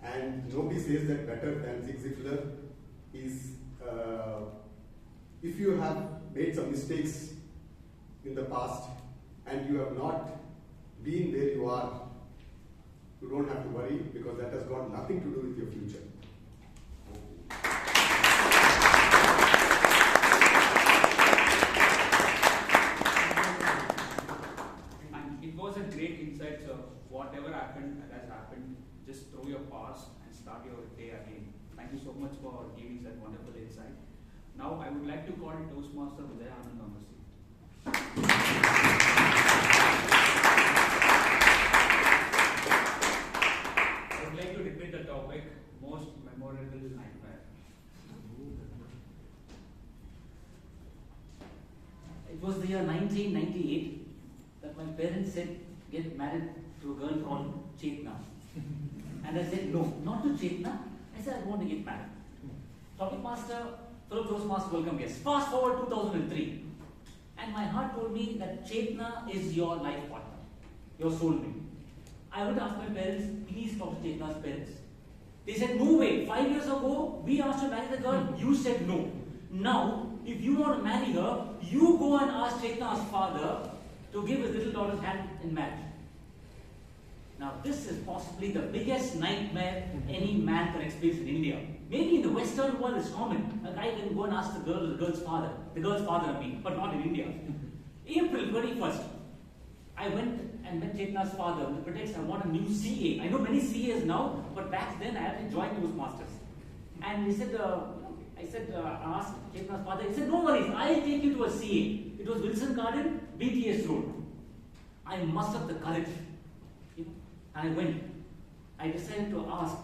and nobody says that better than Zig Ziglar. Is if you have made some mistakes in the past and you have not been where you are, you don't have to worry, because that has got nothing to do with your future. And it was a great insight, sir. Whatever happened has happened. Just throw your past and start your day again. Thank you so much for giving that wonderful insight. Now I would like to call Toastmaster Vijay Anand on the seat. I would like to repeat the topic, most memorable nightmare. It was the year 1998 that my parents said, get married to a girl called Chetna. And I said, no, not to Chetna. I said, I want to get married. Topic Master, fellow Toastmaster, welcome guests. Fast forward 2003. And my heart told me that Chetna is your life partner, your soulmate. I would ask my parents, please talk to Chetna's parents. They said, no way. 5 years ago, we asked to marry the girl, you said no. Now, if you want to marry her, you go and ask Chetna's father to give his little daughter's hand in marriage. Now, this is possibly the biggest nightmare any man can experience in India. Maybe in the Western world it's common. A guy can go and ask the girl's father I mean, but not in India. April 21st, I went and met Chetna's father with the pretext I want a new CA. I know many CAs now, but back then I had to join Toastmasters. And he said, I asked Chetna's father, he said, no worries, I'll take you to a CA. It was Wilson Garden, BTS Road. I mustered the courage. And I went. I decided to ask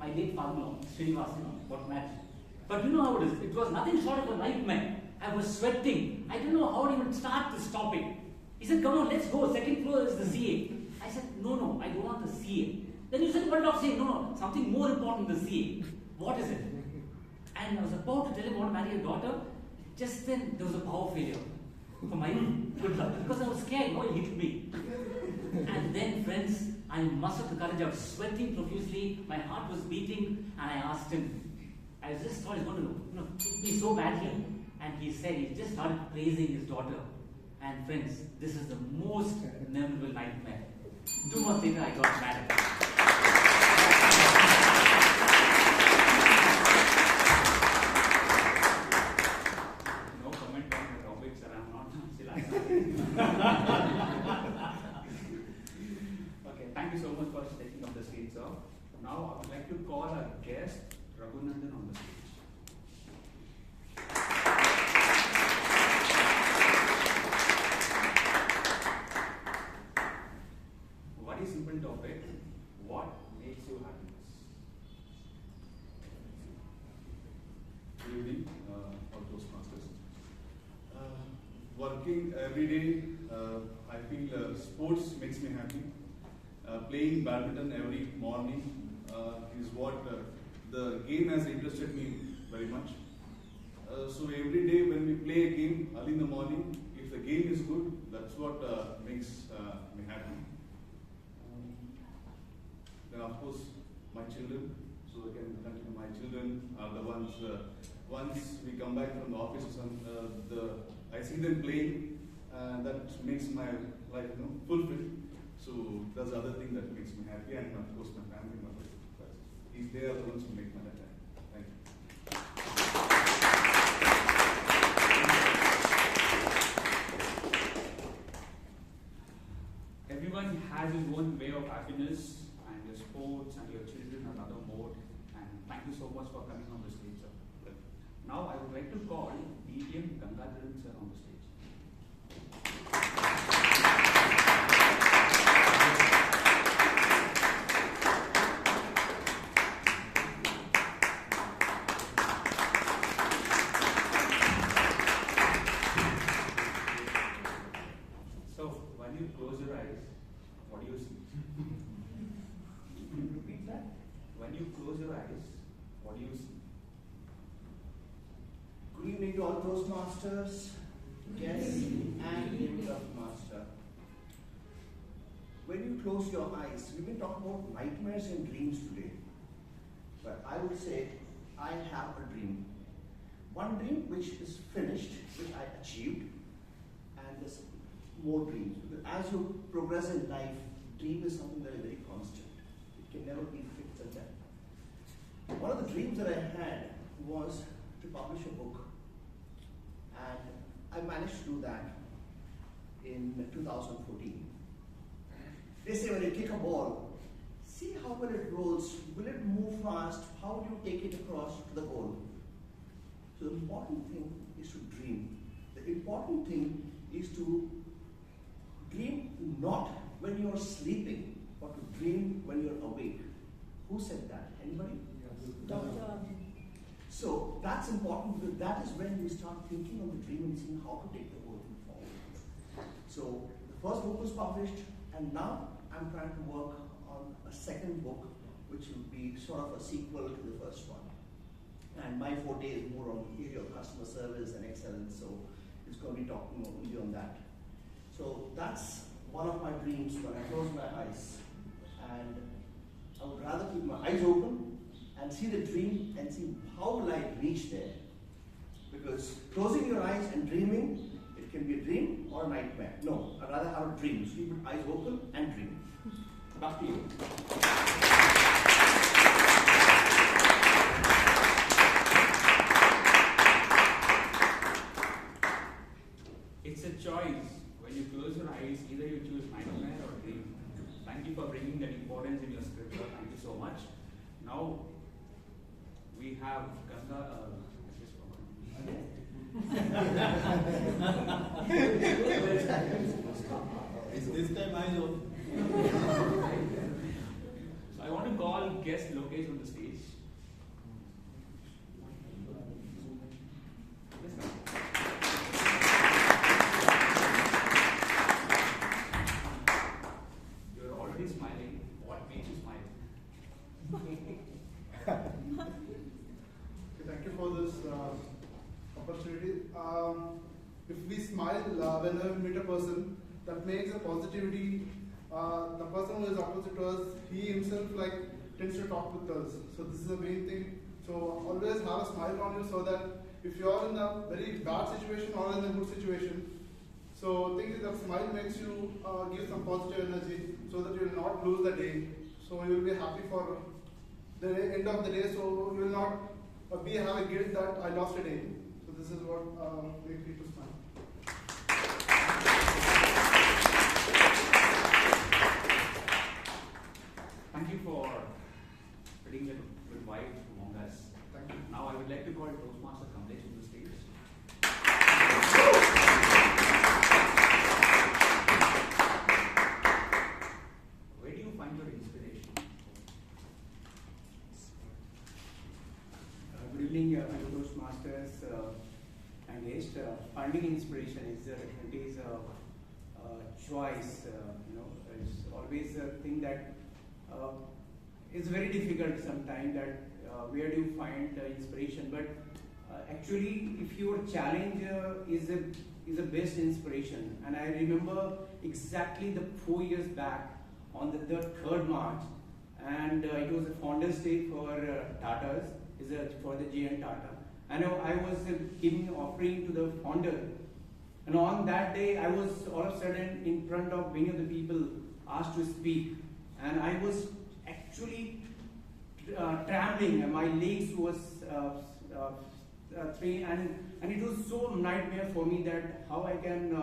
my late father-in-law, Srinivasan, what match. But you know how it is. It was nothing short of a nightmare. I was sweating. I didn't know how to even start this topic. He said, come on, let's go. Second floor is the CA. I said, no, I don't want the CA. Then you said, what about CA? No, something more important than the CA. What is it? And I was about to tell him I want to marry a daughter. Just then, there was a power failure for my good luck. Because I was scared. No, he hit me. And then, friends, I mustered the courage. I was sweating profusely. My heart was beating. And I asked him, I just thought he's going to hit me so badly. and he said he just started praising his daughter. And friends, this is the most memorable nightmare. 2 months later, I got married. No comment on the topic, sir. I'm not still Okay, thank you so much for taking up the stage, sir. Now I would like to call our guest, Raghunandan, on the stage. Very simple topic. What makes you happiness? Good evening, all Toastmasters. Working every day, I feel sports makes me happy. Playing badminton every morning is what the game has interested me very much. So every day when we play a game early in the morning, if the game is good, that's what makes me happy. Then of course my children, so I can continue. My children are the ones. Once we come back from the office, I see them playing, that makes my life fulfilled. So that's the other thing that makes me happy, and of course my family, my wife. They are the ones who make my life happy. Thank you. Everyone has his own way of happiness, and your sports and your children are another mode. And thank you so much for coming on the stage, sir. Now I would like to call DTM Gangadharan sir on the stage. So when you close your eyes, what do you see? Repeat that. When you close your eyes, what do you see? Good evening to all Toastmasters, guests, and the Toastmaster. When you close your eyes, we've been talking about nightmares and dreams today. But I would say I have a dream. One dream which is finished, which I achieved, and there's more dreams. Because as you progress in life, dream is something that is very constant. It can never be fixed and done. One of the dreams that I had was to publish a book. And I managed to do that in 2014. They say when you kick a ball, see how well it rolls. Will it move fast? How do you take it across to the goal? So the important thing is to dream. The important thing is to dream not when you're sleeping, but to dream when you're awake. Who said that? Anybody? Doctor. So that's important because that is when you start thinking of the dream and seeing how to take the whole thing forward. So the first book was published, and now I'm trying to work on a second book, which will be sort of a sequel to the first one. And my forte is more on the area of customer service and excellence, so it's going to be talking only on that. So that's one of my dreams when I close my eyes. And I would rather keep my eyes open and see the dream and see how will I reach there. Because closing your eyes and dreaming, it can be a dream or a nightmare. No, I'd rather have a dream. So keep your eyes open and dream. Back to you. It's a choice. When you close your eyes, either you choose nightmare or dream. Thank you for bringing that importance in your script, sir. Thank you so much. Now, we have Ganga. This time I know. So I want to call guest Lokesh on the stage. You're already smiling. What makes you smile? Thank you for this opportunity. If we smile whenever we meet a person, that makes a positivity. The person who is opposite to us, he himself tends to talk with us. So this is the main thing. So always have a smile on you so that if you are in a very bad situation or in a good situation. So think that smile makes you give some positive energy so that you will not lose the day. So you will be happy for the end of the day. So you will not have a guilt that I lost a day. So this is what makes me to smile. Thank you for putting a good vibe among us. Thank you. Now I would like to call Toastmaster Kamlesh on the stage. Where do you find your inspiration? Good evening, Toastmasters and guests. Finding inspiration is definitely a choice. It's always a thing that it's very difficult sometimes that where do you find inspiration. But actually, if your challenge is a best inspiration, and I remember exactly the 4 years back on the 3rd March, and it was a Founders Day for Tatas, for the JN Tata. And I was giving offering to the founder, and on that day I was all of a sudden in front of many of the people asked to speak, and I was actually trembling, and my legs was and it was so nightmare for me that how I can.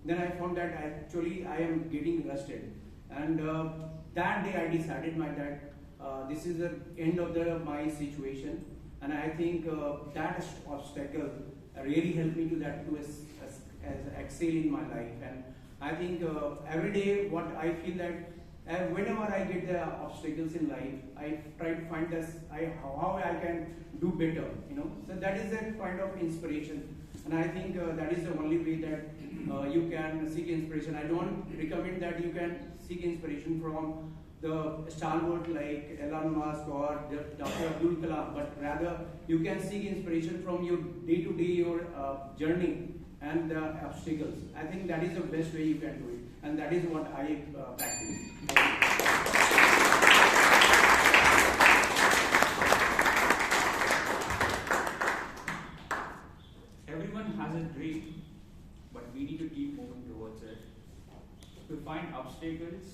Then I found that actually I am getting rusted, and that day I decided that this is the end of my situation, and I think that obstacle really helped me to excel in my life. And I think every day what I feel that whenever I get the obstacles in life, I try to find how I can do better. So that is a kind of inspiration, and I think that is the only way that you can seek inspiration. I don't recommend that you can seek inspiration from the stalwart like Elon Musk or Dr. Abdul Kalam, but rather you can seek inspiration from your day-to-day your journey and the obstacles. I think that is the best way you can do it, and that is what I practice. Everyone has a dream, but we need to keep moving towards it. To find obstacles,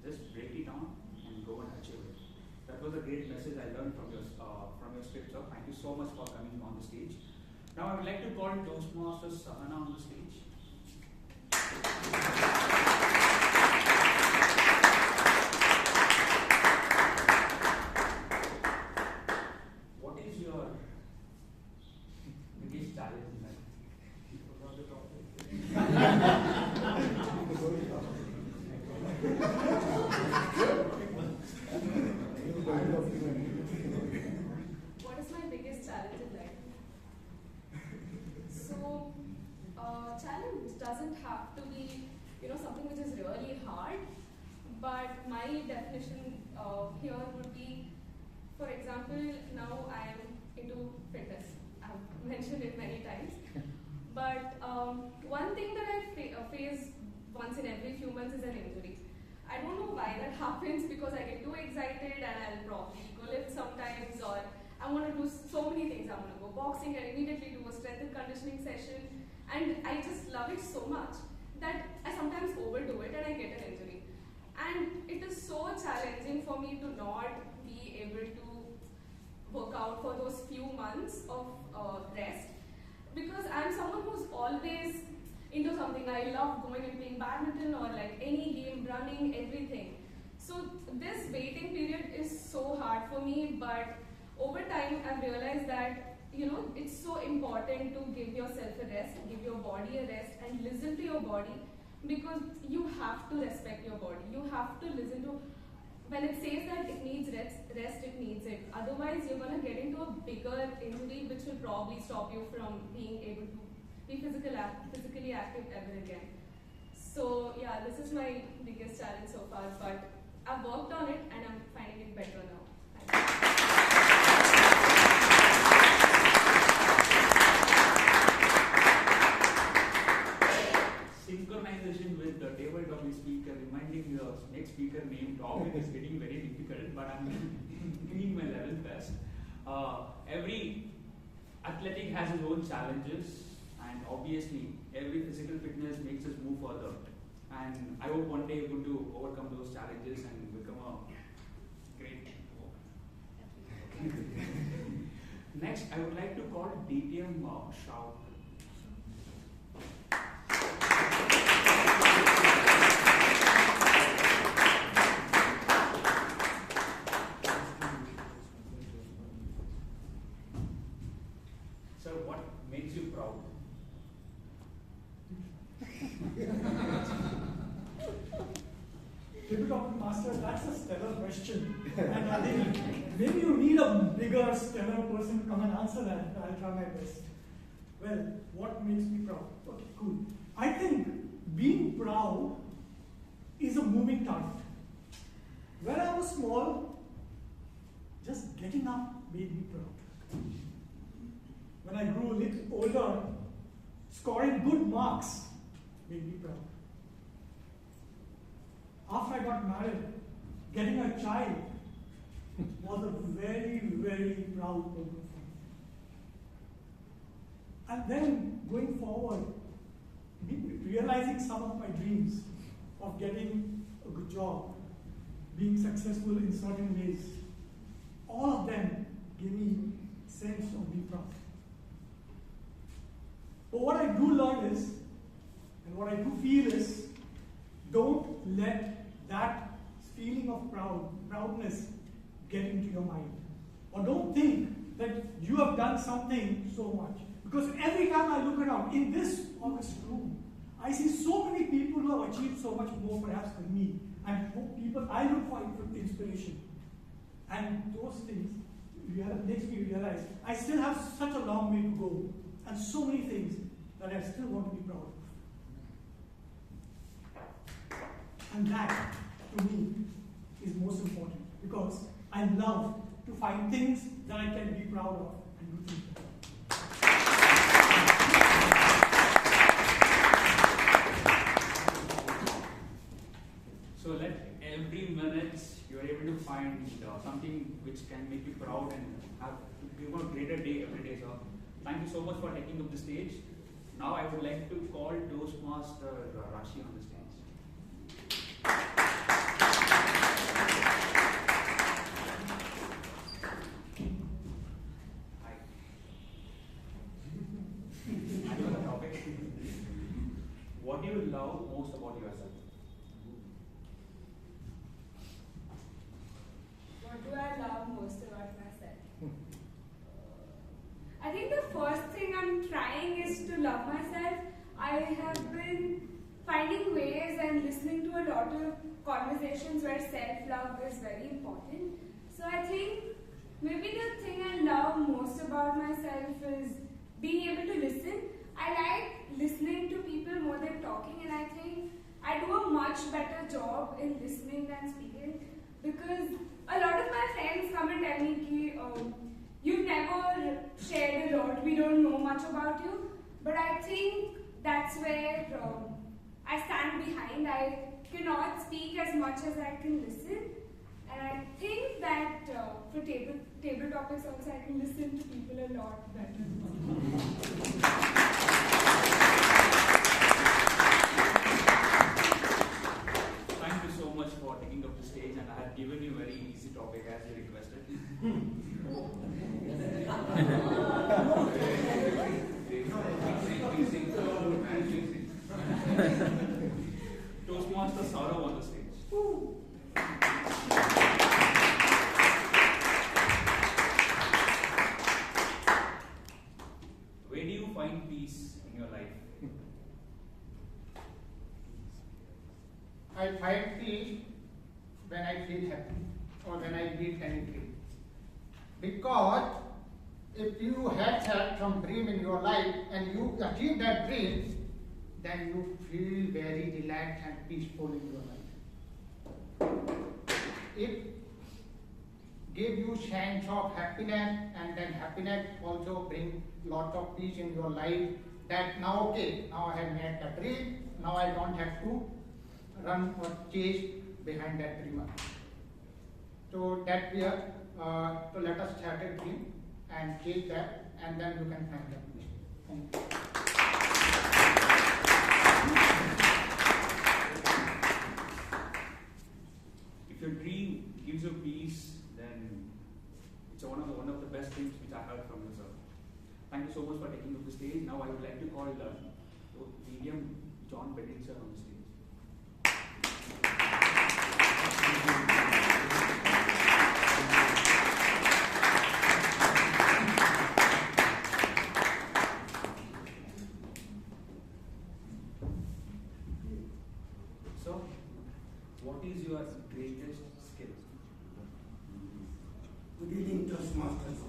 just break it down and go and achieve it. That was a great message I learned from your script, sir. Thank you so much for coming on the stage. Now I would like to call Toastmasters Sahana on the stage. What is your biggest challenge in life? What is my biggest challenge in life? So, challenge doesn't have to be, something which is really hard. But my definition here would be, for example, now I am into fitness. I've mentioned it many times. But one thing that I face once in every few months is an injury. I don't know why that happens, because I get too excited and I'll probably go lift sometimes, or I want to do so many things. I want to go boxing and immediately do a strength and conditioning session, and I just love it so much that I sometimes overdo it and I get an injury. And it is so challenging for me to not be able to work out for those few months of rest, because I'm someone who's always into something. I love going and playing badminton or like any game, running, everything. So this waiting period is so hard for me, but over time I've realized that it's so important to give yourself a rest, give your body a rest, and listen to your body, because you have to respect your body. You have to listen to when it says that it needs rest, it needs it. Otherwise you're gonna get into a bigger injury which will probably stop you from being able to be physically active ever again. So yeah, this is my biggest challenge so far, but I've worked on it and I'm finding it better now. Synchronization with the tabletop speaker, reminding the next speaker name topic is getting very difficult, but I'm doing my level best. Every athletic has its own challenges, and obviously every physical fitness makes us move further. And I hope one day you're going to overcome those challenges and become a great. Next, I would like to call DTM Shao. Sir, what makes you proud? Master, that's a stellar question. And I think maybe you need a bigger, stellar person to come and answer that. I'll try my best. Well, what makes me proud? Okay, cool. I think being proud is a moving target. When I was small, just getting up made me proud. When I grew a little older, scoring good marks made me proud. After I got married, getting a child was a very, very proud moment for me. And then going forward, realizing some of my dreams of getting a good job, being successful in certain ways, all of them give me a sense of being proud. But what I do learn is, and what I do feel is, don't let that feeling of proudness get into your mind. Or don't think that you have done something so much. Because every time I look around, in this August room, I see so many people who have achieved so much more perhaps than me. And people I look for inspiration. And those things makes me realize I still have such a long way to go. And so many things that I still want to be proud of. And that, to me, is most important because I love to find things that I can be proud of and do things about. So let every minute you are able to find something which can make you proud and have give a greater day every day. So thank you so much for taking up the stage. Now I would like to call Toastmaster Rashi on the stage. Hi. I know the topic. What do you love most about yourself? What do I love most about myself? I think the first thing I'm trying is to love myself. I have been finding ways and listening to a lot of conversations where self-love is very important. So I think maybe the thing I love most about myself is being able to listen. I like listening to people more than talking, and I think I do a much better job in listening than speaking because a lot of my friends come and tell me ki, you've never shared a lot, we don't know much about you. But I think that's where I stand behind. I cannot speak as much as I can listen. And I think that for table topics also I can listen to people a lot better. Thank you so much for taking up the stage, and I have given you a very easy topic as you requested. Toastmaster Saurav on the stage. Where do you find peace in your life? I find peace when I feel happy or when I meet any dream. Because if you had some dream in your life and you achieve that dream, then you feel very relaxed and peaceful in your life. It gives you sense of happiness, and then happiness also brings lot of peace in your life. That now okay, now I have made the dream, now I don't have to run or chase behind that dreamer. So that we are, so let us set a dream and chase that and then you can find that mission. Thank you. If your dream gives you peace, then it's one of the best things which I heard from you, sir. Thank you so much for taking up the stage. Now I would like to call medium John Bedin sir on the stage. So, what is your greatest skill? Good evening, Toastmasters.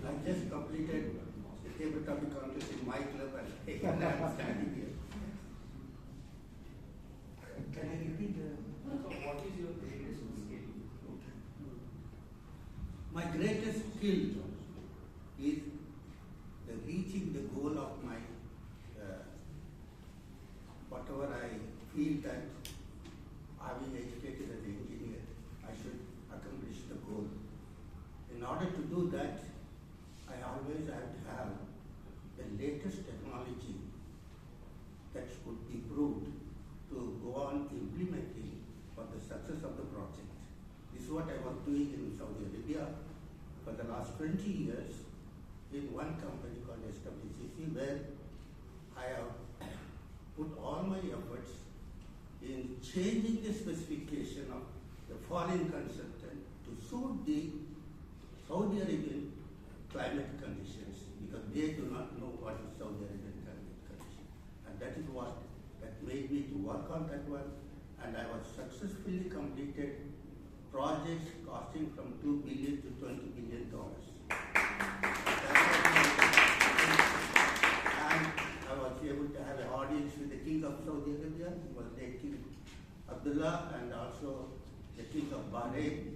I just completed the tabletop contest in my club and I'm standing here. Can I repeat? So, what is your greatest skill? My greatest skill is the reaching the goal of my whatever I feel that having educated as an engineer, I should accomplish the goal. In order to do that, I always have to have the latest technology that could be proved to go on implementing for the success of the project. This is what I was doing in Saudi Arabia for the last 20 years in one company called SWCC, where I have put all my efforts in changing the specification of the foreign consultant to suit the Saudi Arabian climate conditions, because they do not know what is Saudi Arabian climate condition. And that is what that made me to work on that one, and I was successfully completed projects costing from $2 billion to $20 billion. And I was able to have an audience with the King of Saudi Arabia, who was late King Abdullah, and also the King of Bahrain.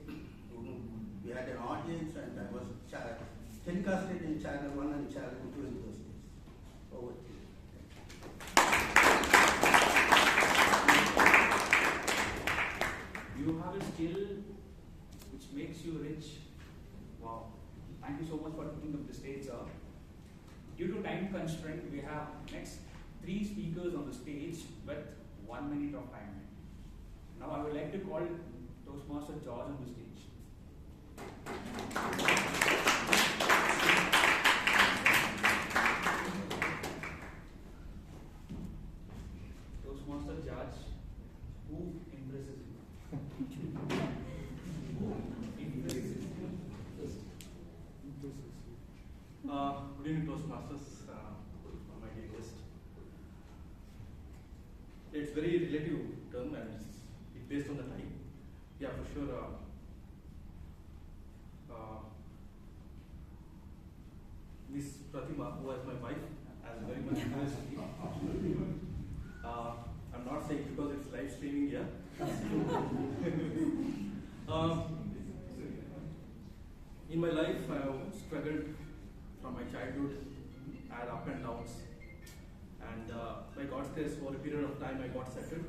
We had an audience, and I was telecasted in Channel 1 and Channel 2 in those days. Over to you. You have a skill which makes you rich. Wow. Thank you so much for taking up the stage, sir. Due to time constraint, we have next 3 speakers on the stage with 1 minute of time. Now I would like to call Toastmaster George on the stage. Toastmaster George, who impresses you? Good evening, Toastmasters, my dear guest. It's very relative term and it's based on the time. Yeah, for sure. Miss Pratima, who was my wife, has very much impressed me. I'm not saying because it's live streaming here. In my life, I have struggled from my childhood. I had up and downs. And by God's grace, for a period of time, I got settled.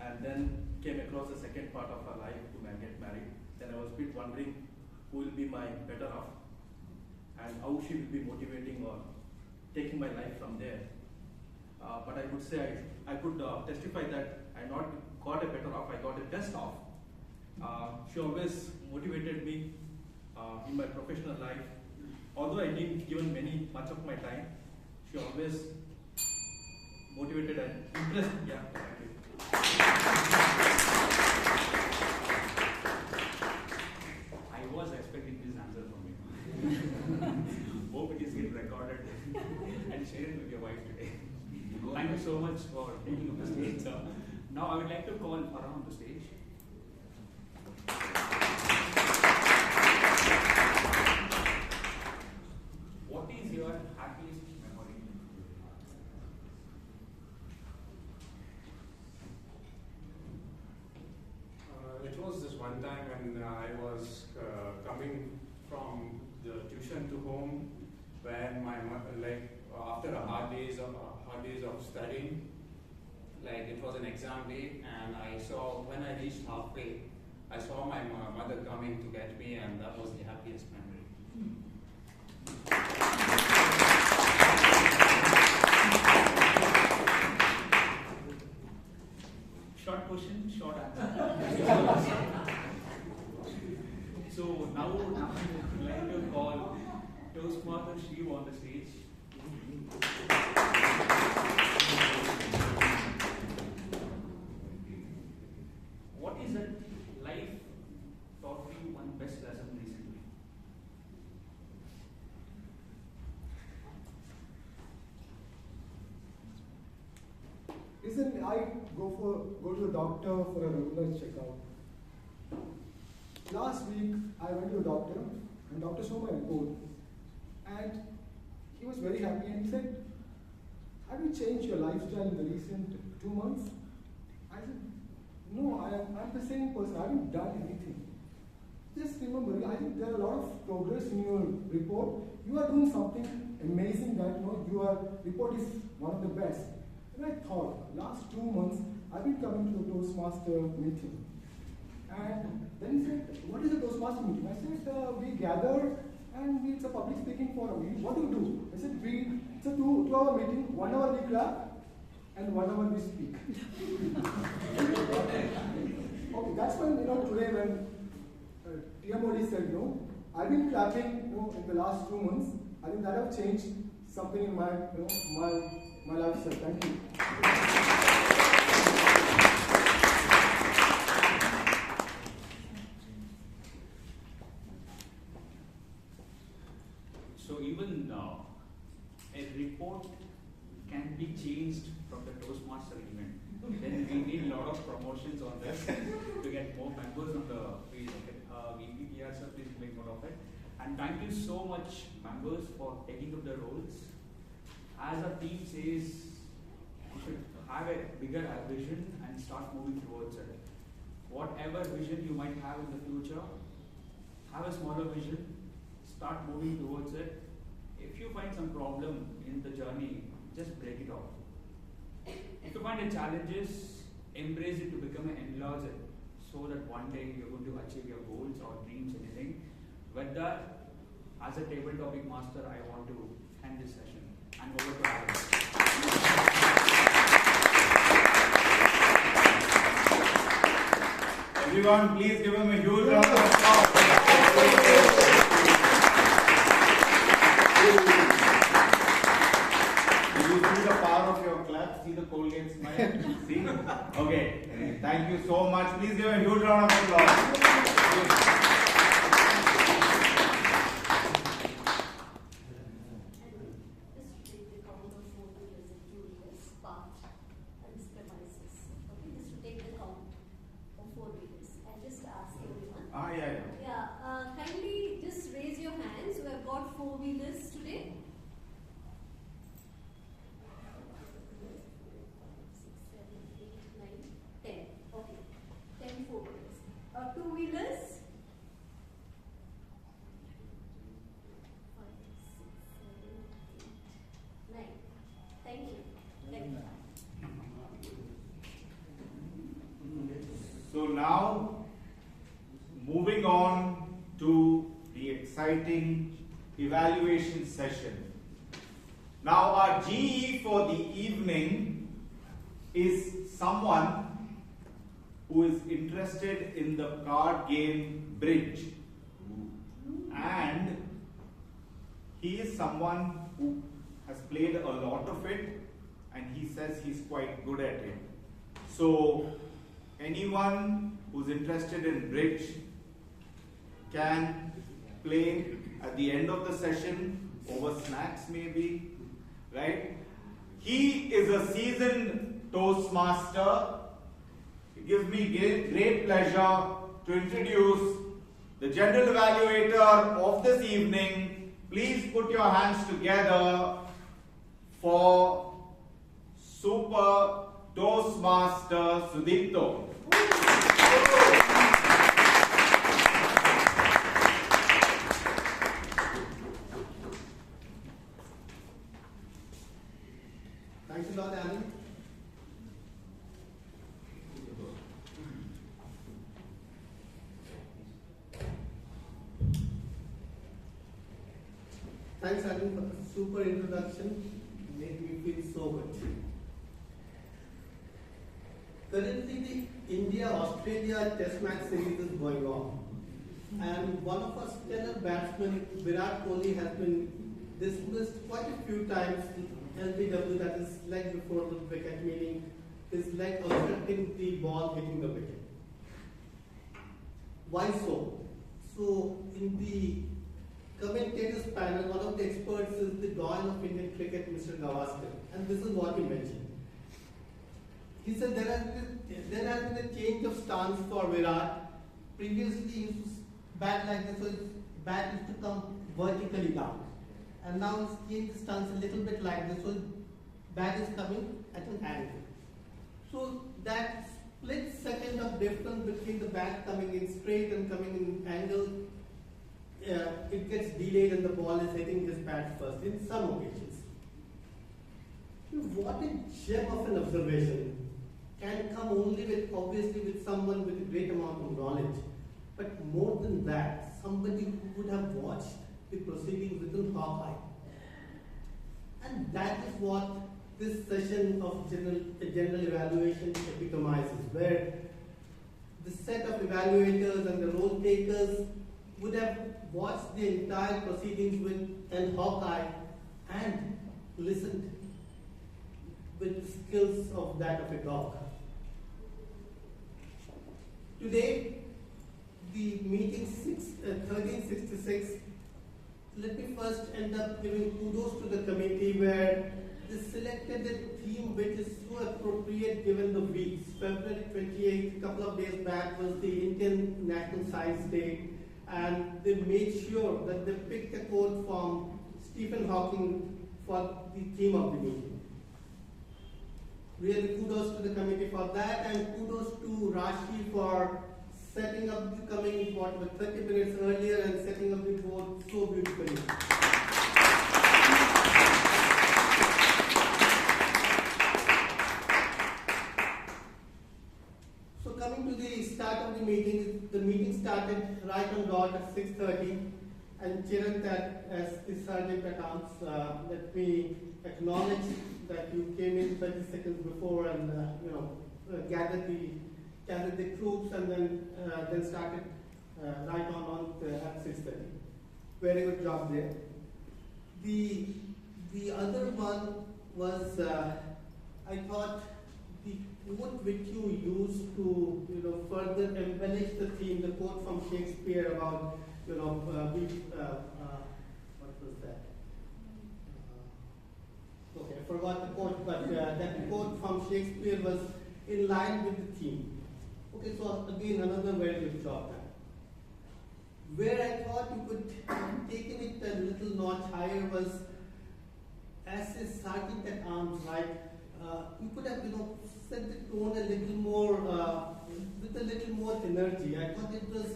And then came across the second part of our life to get married. Then I was a bit wondering who will be my better half and how she will be motivating or taking my life from there. But I would say I could testify that I not got a better half, I got a best half. She always motivated me in my professional life. Although I didn't given much of my time, she always motivated and impressed me. Yeah, thank you. I was expecting this answer from you. Hope it is getting recorded and shared with your wife today. Thank you so much for taking up the stage, sir. Now I would like to call Farah on the stage. What is your happiest memory? It was this one time when I was coming from the tuition to home, when my after a hard days of studying, like it was an exam day, and I saw when I reached halfway, I saw my mother coming to get me, and that was the happiest memory. Listen, I go to the doctor for a regular checkup. Last week, I went to the doctor, and the doctor showed my report. And he was very happy, and he said, "Have you changed your lifestyle in the recent 2 months?" I said, "No, I'm the same person. I haven't done anything. Just remember, I think there are a lot of progress in your report. You are doing something amazing that your report is one of the best." And I thought, last 2 months, I've been coming to the Toastmaster meeting. And then he said, "What is a Toastmaster meeting?" I said, "We gather and it's a public speaking forum." "What do you do?" I said, "It's a 2-hour meeting, 1 hour we clap and 1 hour we speak." Okay, that's when, today when TMOD said, I've been clapping, in the last 2 months. I think that have changed something in my, my lifestyle. Thank you. So even a report can be changed from the Toastmaster event. Then we need a lot of promotions on this to get more members on the page. Okay? VPPR sir, please make note of it. And thank you so much, members, for taking up the roles. As our team says, you should have a bigger vision and start moving towards it. Whatever vision you might have in the future, have a smaller vision, start moving towards it. If you find some problem in the journey, just break it off. If you find a challenges, embrace it to become an enlarge it, so that one day you're going to achieve your goals or dreams, anything. With that, as a table topic master, I want to end this session. And over to Alex. Everyone, please give him a huge round of applause. Did you see the power of your clap? See the Colgate smile? See? Okay. Thank you so much. Please give a huge round of applause. Kindly just raise your hands who have got 4-wheelers today. 6, 7, 8, 9, 10. Okay. 10 4-wheelers. 2-wheelers. 5, 6, 7, 8, 9. Thank you. Thank you. So now, moving on to the exciting evaluation session. Now our GE for the evening is someone who is interested in the card game Bridge. And he is someone who has played a lot of it and he says he's quite good at it. So anyone who's interested in Bridge can play at the end of the session, over snacks maybe, right? He is a seasoned Toastmaster. It gives me great pleasure to introduce the general evaluator of this evening. Please put your hands together for Super Toastmaster Sudipto. Thanks a lot, Alan. Thanks, Alan, for the super introduction. Made me feel so good. Currently, the India-Australia Test match series is going on. And one of our stellar batsmen, Virat Kohli, has been dismissed quite a few times with LBW, that is leg before the wicket, meaning his leg obstructing the ball hitting the wicket. Why so? So, in the commentators panel, one of the experts is the Doyen of Indian cricket, Mr. Gavaskar, and this is what he mentioned. he said there has been a change of stance for Virat. Previously, he used to bat like this, so his bat used to come vertically down. And now he's changed the stance a little bit like this, so his bat is coming at an angle. So that split second of difference between the bat coming in straight and coming in angle, it gets delayed and the ball is hitting his bat first in some occasions. What a gem of an observation can come only with, obviously, with someone with a great amount of knowledge. But more than that, somebody who would have watched the proceedings within Hawkeye. And that is what this session of general evaluation epitomizes, where the set of evaluators and the role takers would have watched the entire proceedings with an Hawkeye and listened with the skills of that of a dog. Today, the meeting 1366, let me first end up giving kudos to the committee where they selected a theme which is so appropriate given the weeks. February 28th, a couple of days back, was the Indian National Science Day, and they made sure that they picked a quote from Stephen Hawking for the theme of the meeting. Really kudos to the committee for that, and kudos to Rashi for setting up the coming, 30 minutes earlier and setting up the board so beautifully. So coming to the start of the meeting started right on dot at 6:30, and Chiran, as the sergeant accounts, let me acknowledge that you came in 30 seconds before and gathered the troops and then started right on at 6:30. Very good job there. The other one was I thought the quote which you used to further embellish the theme, the quote from Shakespeare about what was that? Okay, I forgot the quote, but that quote from Shakespeare was in line with the theme. Okay, so again, another very good job done. Where I thought you could have taken it a little notch higher was as a sergeant at arms, right? You could have, set the tone a little more, with a little more energy. I thought it was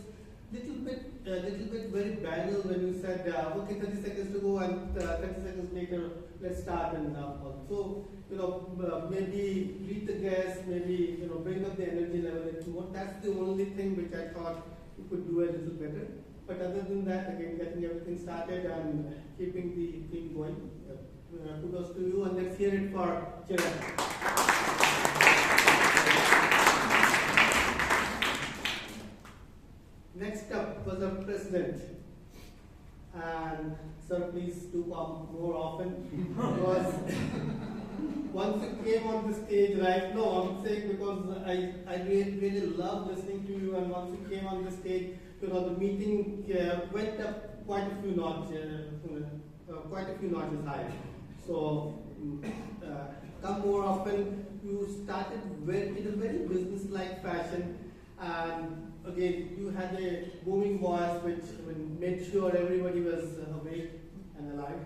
little bit very banal when you said, okay, 30 seconds to go and 30 seconds later, let's start and so, maybe greet the guests, maybe, bring up the energy level a little more. That's the only thing which I thought you could do a little better. But other than that, again, getting everything started and keeping the thing going. Kudos to you, and let's hear it for Chiran. Next up was our president. And sir, please do come more often, because once you came on the stage, right? No, I'm saying because I really love listening to you, and once you came on the stage, the meeting went up quite a few notches higher. So come more often. You started in a very business-like fashion, and again, you had a booming voice which made sure everybody was awake and alive.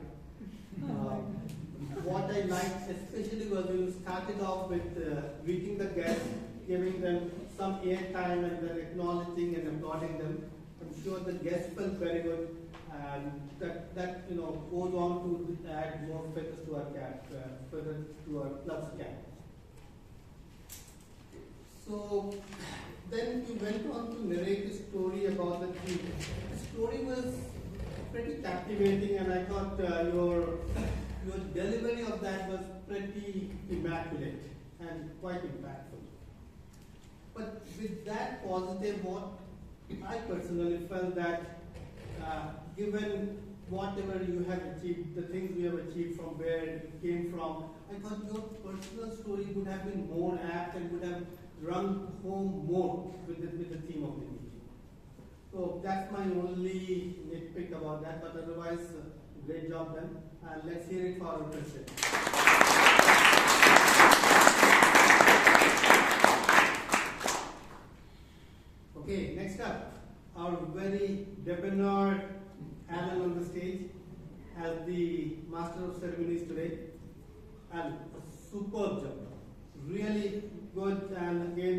What I liked especially was when you started off with greeting the guests, giving them some airtime and then acknowledging and applauding them. I'm sure the guests felt very good, and that goes on to add more feathers to our cap, feathers to our club's cap. So then you went on to narrate a story about the tree. The story was pretty captivating, and I thought your delivery of that was pretty immaculate and quite impactful. But with that positive, what I personally felt that given whatever you have achieved, the things we have achieved from where you came from, I thought your personal story would have been more apt and would have run home more with the theme of the meeting. So that's my only nitpick about that, but otherwise, great job done. And let's hear it for our president. superb job. Really good, and again,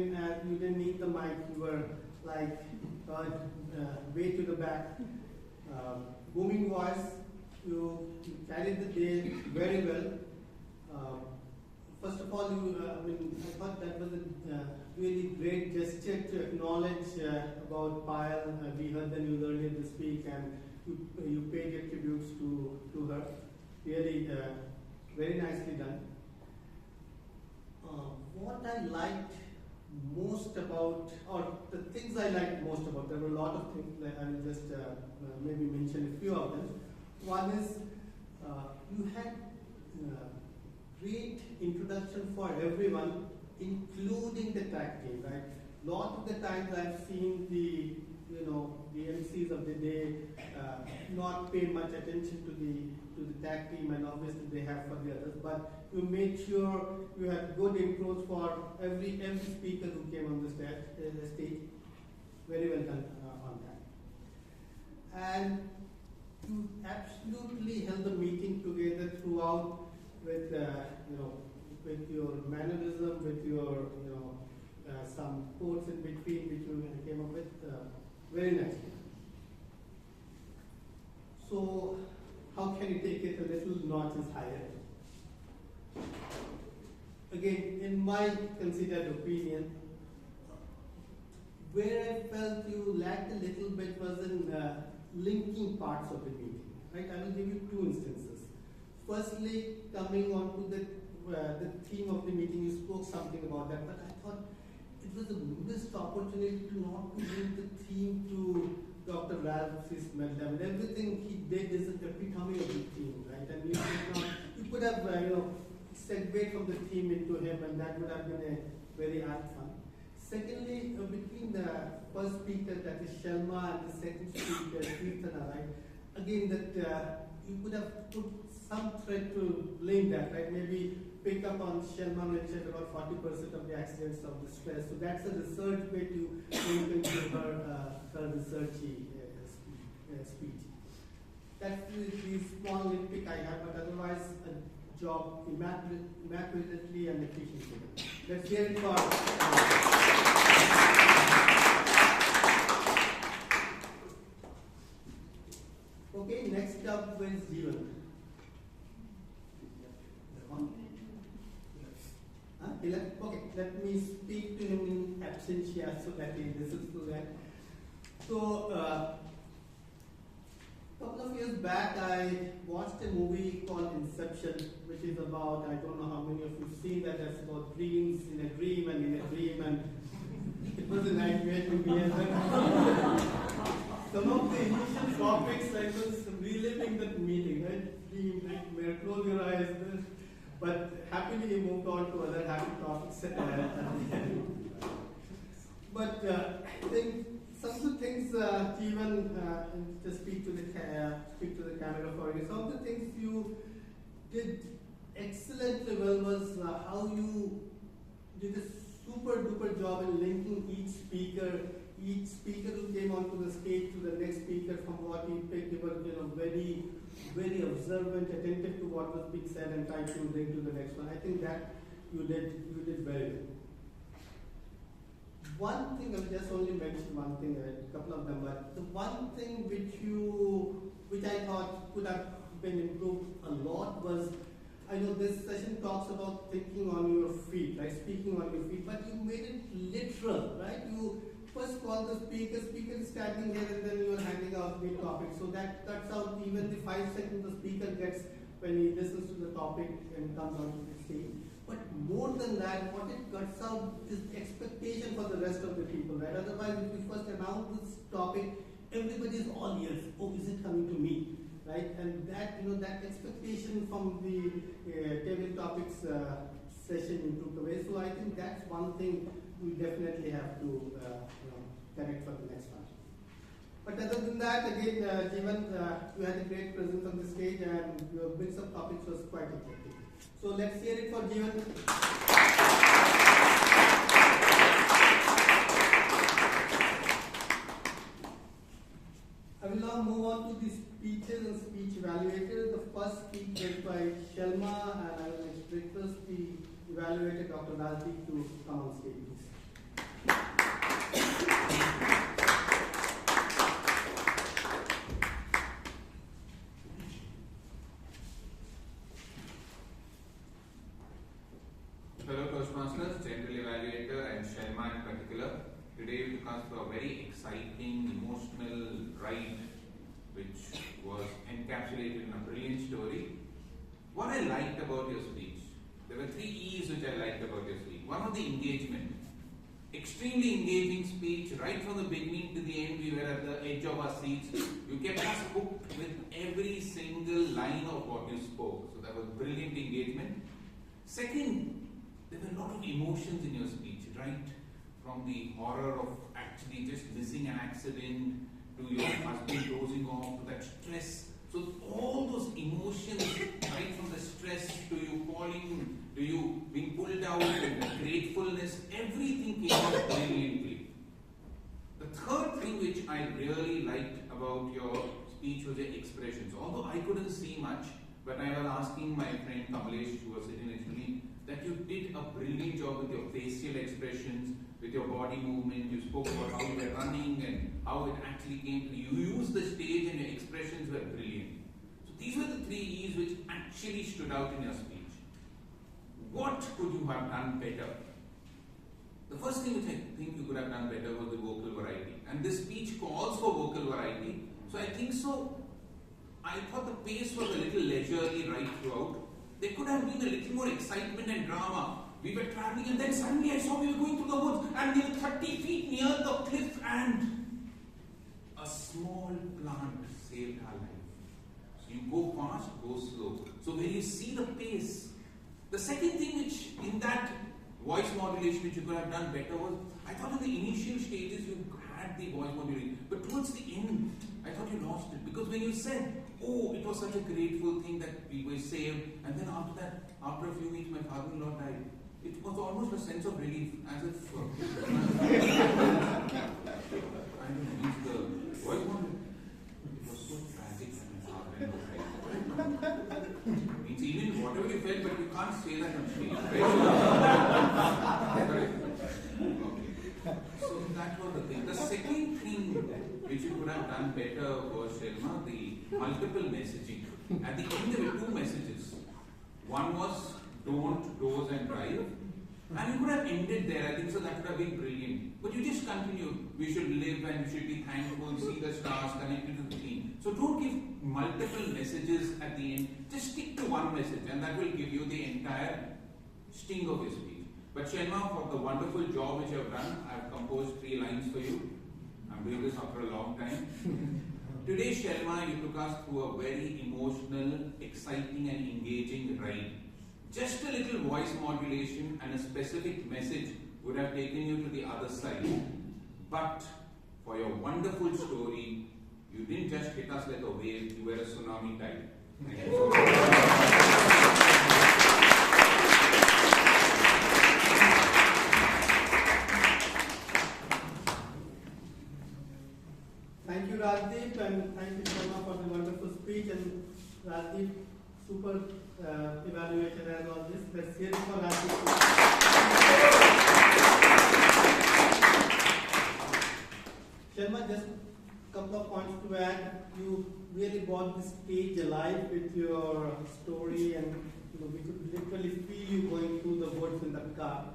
you didn't need the mic, you were like way to the back. Booming voice, you carried the day very well. First of all, I thought that was a really great gesture to acknowledge about Payal. We heard the news earlier this week, and you paid your tributes to her. Really, very nicely done. What I liked most about, or the things I liked most about, there were a lot of things, I will just maybe mention a few of them. One is, you had great introduction for everyone, including the tag team, right? Lot of the times I've seen the MCs of the day not pay much attention to the tag team, and obviously they have for the others, but you made sure you had good intros for every speaker who came on the stage. Very well done on that. And you absolutely held the meeting together throughout with with your mannerism, with your some quotes in between which you came up with very nicely. So how can you take it a little notches higher? Again, in my considered opinion, where I felt you lacked a little bit was in linking parts of the meeting. Right? I will give you two instances. Firstly, coming on to the theme of the meeting, you spoke something about that, but I thought it was a missed opportunity to not link the theme to Dr. Ralph's meltdown. Everything he did is an epitome of the theme, right? And you could have segued from the theme into him, and that would have been a very apt fun. Secondly, between the first speaker, that is Shelma, and the second speaker, Kirtana, right? Again, that you could have put some thread to link that, right? Maybe pick up on Shelma mentioned about 40% of the accidents of the stress. So that's a research way to link into her researchy speech. That's the small nitpick I have, but otherwise a job immaculately and efficiently. Let's hear it for. Okay, next up is Jeevan. Okay, let me speak to him in absentia so that he listens to that. So, a couple of years back, I watched a movie called Inception, which is about, I don't know how many of you have seen that, that's about dreams in a dream and in a dream, and it was a nightmare to me. And some of the initial topics, I was reliving that meeting, right? Dream, nightmare, close your eyes. But happily we moved on to other happy topics. But I think some of the things, Jeevan, just speak to the camera for you. Some of the things you did excellently well was how you did a super duper job in linking each speaker who came onto the stage to the next speaker from what he picked. You were very, very observant, attentive to what was being said, and tried to link to the next one. I think that you did very well. One thing, I'll just only mention one thing, a couple of them, but the one thing which I thought could have been improved a lot was, I know this session talks about thinking on your feet, right? Speaking on your feet, but you made it literal, right? You first call the speaker is standing here, and then you are handing out the topic. So that cuts out even the 5 seconds the speaker gets when he listens to the topic and comes onto the stage. But more than that, what it cuts out is expectation for the rest of the people, right? Otherwise, if you first announce this topic, everybody is all ears. Oh, is it coming to me? Right? And that, that expectation from the table topics session you took away. So I think that's one thing we definitely have to correct for the next one. But other than that, again, Jeevan, you had a great presence on the stage, and your mix of topics was quite effective. So let's hear it for Jeevan. I will now move on to the speeches and speech evaluators. The first speech is by Shelma, and I will request the evaluator Dr. Rajdeep to come on stage, please. Fellow Toastmasters, General Evaluator and Sharma in particular, today we took us for a very exciting, emotional ride which was encapsulated in a brilliant story. What I liked about your speech, there were 3 E's which I liked about your speech. One was the engagement. Extremely engaging speech, right from the beginning to the end, we were at the edge of our seats. You kept us hooked with every single line of what you spoke. So that was brilliant engagement. Second, there were a lot of emotions in your speech, right? From the horror of actually just missing an accident, to your husband dozing off, to that stress. So all those emotions, right from the stress to you falling, to you being pulled out, and the gratefulness, everything came out brilliantly. The third thing which I really liked about your speech was your expressions. Although I couldn't see much, but I was asking my friend Kamalesh, who was sitting next to me, that you did a brilliant job with your facial expressions, with your body movement. You spoke about how you were running and how it actually came to you. You used the stage and your expressions were brilliant. So these were the 3 E's which actually stood out in your speech. What could you have done better? The first thing which I think you could have done better was the vocal variety. And this speech calls for vocal variety. So I think so. I thought the pace was a little leisurely right throughout. There could have been a little more excitement and drama. We were traveling and then suddenly I saw we were going through the woods and we were 30 feet near the cliff and a small plant saved our life. So you go fast, go slow. So when you see the pace, the second thing which in that voice modulation which you could have done better was, I thought in the initial stages you had the voice modulation, but towards the end, I thought you lost it. Because when you said, oh, it was such a grateful thing that we were saved, and then after that, after a few weeks, my father-in-law died. It was almost a sense of relief, as if I don't know, means the voice modulation, it was so tragic that my father-in-law died. Means even whatever you felt, but you can't say that on stage. So that was the thing. The second thing which you could have done better was, Sharma, the multiple messaging. At the end there were 2 messages. One was don't doze and drive. And you could have ended there. I think so that would have been brilliant. But you just continue. We should live and we should be thankful, see the stars, connected to the team. So don't give multiple messages at the end. Just stick to one message and that will give you the entire sting of your speech. But Sharma, for the wonderful job which you have done, I have composed 3 lines for you. I'm doing this after a long time. Today, Sharma, you took us through a very emotional, exciting and engaging ride. Just a little voice modulation and a specific message would have taken you to the other side. But for your wonderful story, you didn't just hit us like a wave, you were a tsunami tide. Thank you so much. Thank you, Rajdeep, and thank you, Sharma, for the wonderful speech. And Rajdeep, super evaluator as always. Let's hear it for Rajdeep. Sharma, just a couple of points to add. You really brought this page alive with your story, and we could literally feel you going through the woods in the car.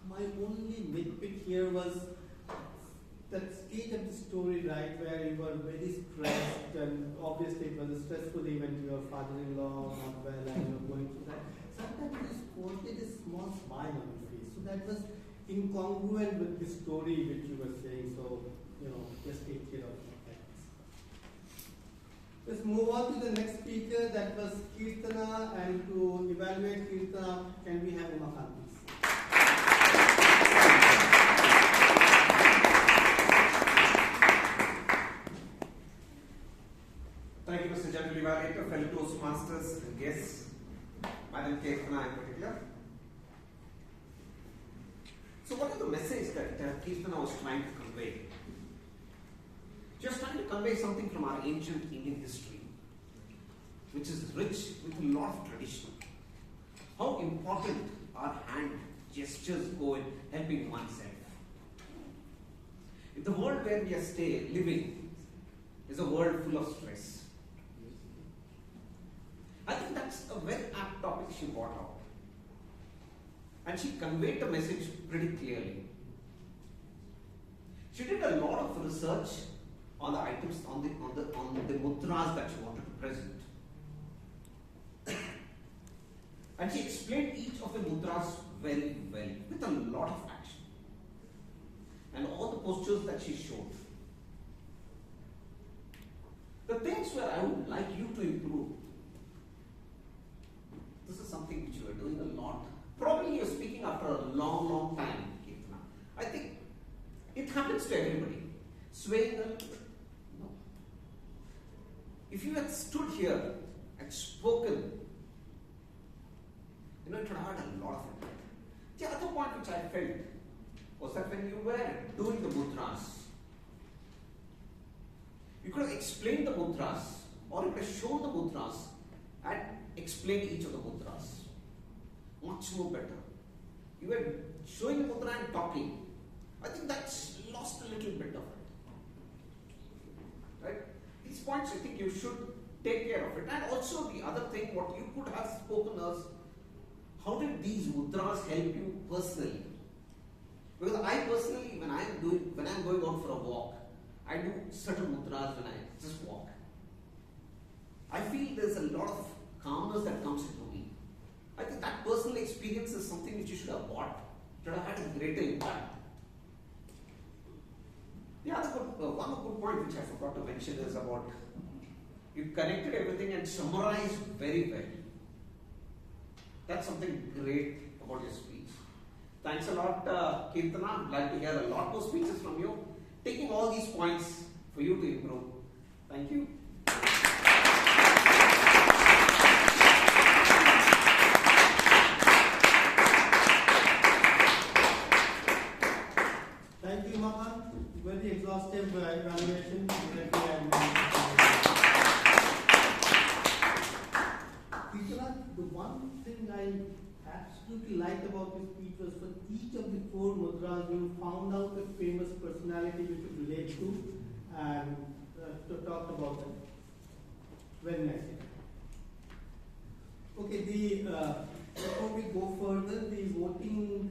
My only nitpick here was that stage of the story, right, where you were very stressed, and obviously it was a stressful event, your father-in-law not well, and you were going through that. Sometimes you sported a small smile on your face, so that was incongruent with the story which you were saying. So, just take care of that. Let's move on to the next speaker. That was Kirtana, and to evaluate Kirtana, can we have Umakant, please? Thank you, Mr. General Evaluator, fellow Toastmasters and guests, Madam Kirtana in particular. So what is the message that Kirtana was trying to convey? She was trying to convey something from our ancient Indian history, which is rich with a lot of tradition. how important our hand gestures go in helping oneself. If the world where we are living is a world full of stress, I think that's a very apt topic she brought out. And she conveyed the message pretty clearly. She did a lot of research on the items, on the mudras that she wanted to present. And she explained each of the mudras very well, with a lot of action. And all the postures that she showed. The things where I would like you to improve. This is something which you are doing a lot. Probably you're speaking after a long, long time, Kirtana. I think it happens to everybody. Swaying a little bit. No. If you had stood here and spoken, it would have had a lot of impact. The other point which I felt was that when you were doing the mudras, you could have explained the mudras, or you could have shown the mudras and explained each of the mudras. Much more better. You were showing the mudra and talking. I think that's lost a little bit of it. Right? These points I think you should take care of it. And also the other thing, what you could have spoken as, how did these mudras help you personally? Because I personally, when I'm going out for a walk, I do certain mudras when I just walk. I feel there's a lot of calmness that comes into me. I think that personal experience is something which you should have bought. Should have had a greater impact. The other one good point which I forgot to mention is about you connected everything and summarized very well. That's something great about your speech. Thanks a lot, Kirtana. I'd like to hear a lot more speeches from you. Taking all these points for you to improve. Thank you. Thank you, Mama. Very exhaustive evaluation. The one thing I absolutely liked about this speech was for each of the 4 mudras, you found out a famous personality we could relate to and to talk about them. Very nice. Okay, before we go further, the voting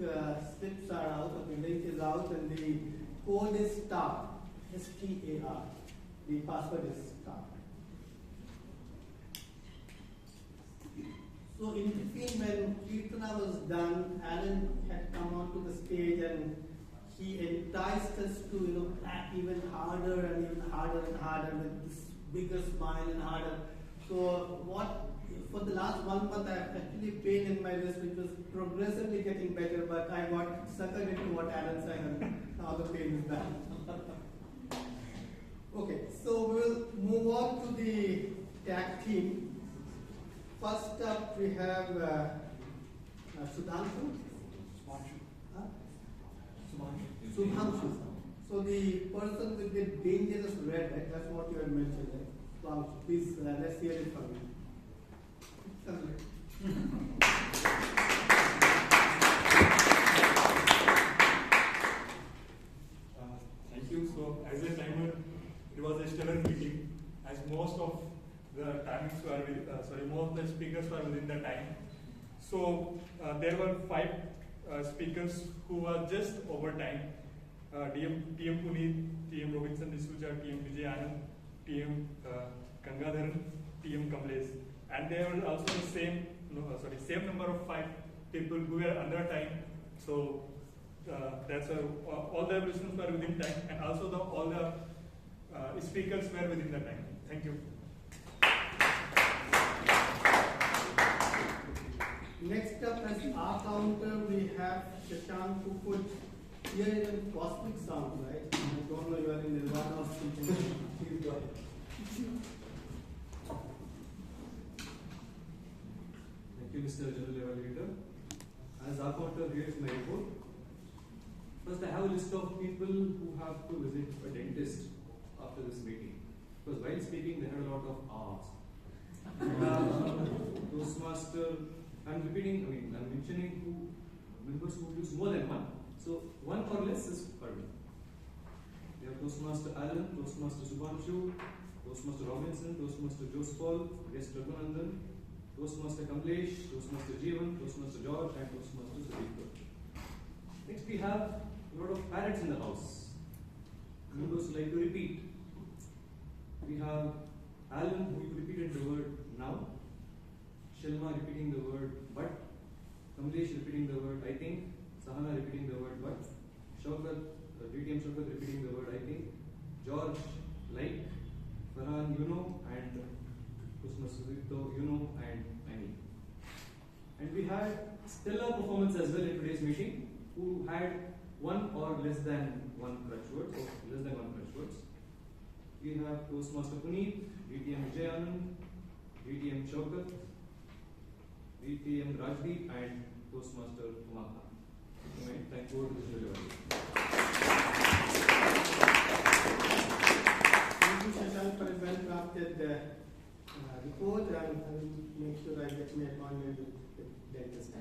slips are out, or the link is out, and the code is STAR, S-T-A-R. The password is STAR. So in between, when Kirtana was done, Alan had come onto the stage and he enticed us to act even harder and even harder and harder with this bigger smile and harder. So for the last 1 month, I have actually pain in my wrist, which was progressively getting better, but I got suckered into what Alan said, and now the pain is back. Okay, so we'll move on to the tag team. First up, we have Sudhanshu. Subhanshu. So the person with the dangerous red, right? That's what you had mentioned, right? Subhanshu, please, let's hear it from you. Thank you. So, as a timer, it was a stellar meeting, as most of the timings were most of the speakers were within the time. So, there were 5 speakers who were just over time. TM Puneet, TM Robinson D'Souza, TM Vijay Anand, TM Gangadharan, TM Kamlesh. And there were also the same number of 5 people who were under time. So that's all the evaluations were within time, and also all the speakers were within the time. Thank you. Next up as our counter, we have Shashank, who could hear even cosmic sounds, right? I don't know, you are in Nirvana or something. Please go ahead. Thank you, Mr. General Evaluator. As our counter, here is my report. First, I have a list of people who have to visit a dentist after this meeting. Because while speaking, they had a lot of ahs. Toastmaster I'm mentioning who members who use more than one. So 1 or less is permitted. We have Toastmaster Alan, Toastmaster Subhanshu, Toastmaster Robinson, Toastmaster Jospal, guest Raghunandan, Toastmaster Kamlesh, Toastmaster Jeevan, Toastmaster George, and Toastmaster Sudhir. Next we have a lot of parrots in the house. Members like to repeat. We have Alan who repeated the word now, Shelma repeating the word but, Kamlesh repeating the word I think, Sahana repeating the word but, Shaukat, DTM Shaukat repeating the word I think, George like, Farhan you know, and Toastmaster Sudhir you know, and Annie. And we had stellar performance as well in today's meeting, who had 1 or less than 1 crutch words, or less than 1 crutch words. We have Toastmaster Puneet, DTM Vijayanand, DTM Shaukat, DTM Rajdeep, and Toastmaster Umaka. Thank you to this delivery. Thank you, Shashank, for a well-crafted report, and I will make sure I get my appointment with the dentist.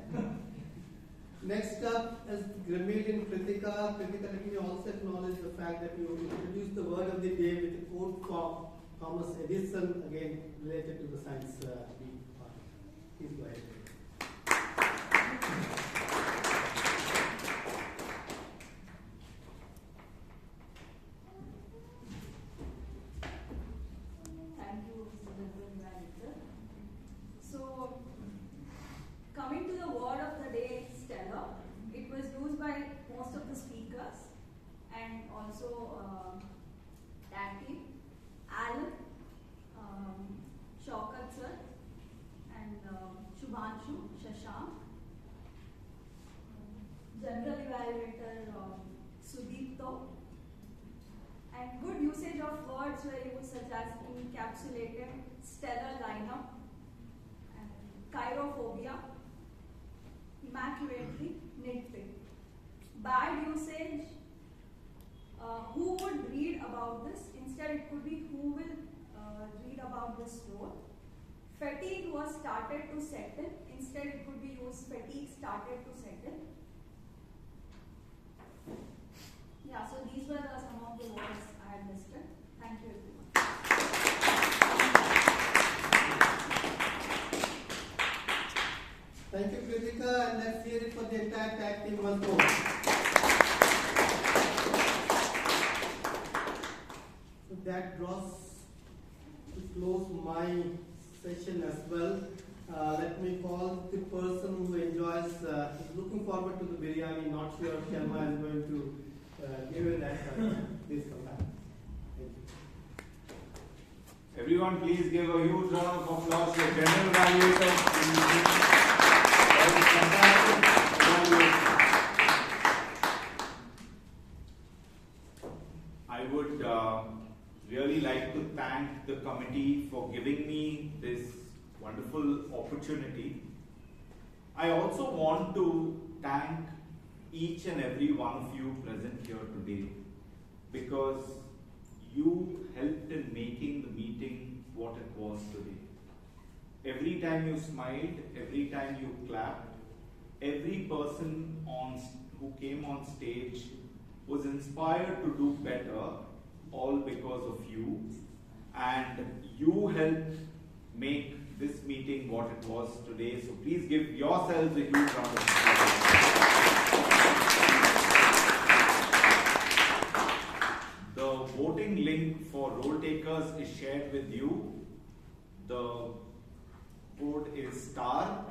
Next up is Grammarian Kritika. Kritika, let me also acknowledge the fact that you introduced the word of the day with a quote from Thomas Edison, again related to the science week. Please go ahead. Thank you, Mr. Director. So, coming to the word of the day, stellar. It was used by most of the speakers and also tag team. Alan, Shaukat sir, and Shubhanshu, Shashank. General evaluator Sudipto. And good usage of words were used such as encapsulated, stellar lineup, and chirophobia, immaculately, nitpick. Bad usage, who would read about this? Instead it could be who will read about this role. Fatigue was started to settle. Instead it could be used fatigue started to settle. Yeah, so these were some of the words I had listed. Thank you everyone. Thank you, Kritika, and let's hear it for the entire tag team once more. So that draws to close my session as well. Let me call the person who enjoys, is looking forward to the biryani, not sure if Shelma is going to give it that. Please come back. Thank you. Everyone, please give a huge round of applause for General Evaluator. I would really like to thank the committee for giving me this wonderful opportunity. I also want to thank each and every one of you present here today, because you helped in making the meeting what it was today. Every time you smiled, every time you clapped, every person who came on stage was inspired to do better, all because of you. And you helped make this meeting what it was today. So please give yourselves a huge round of applause. The voting link for roll takers is shared with you. The code is star.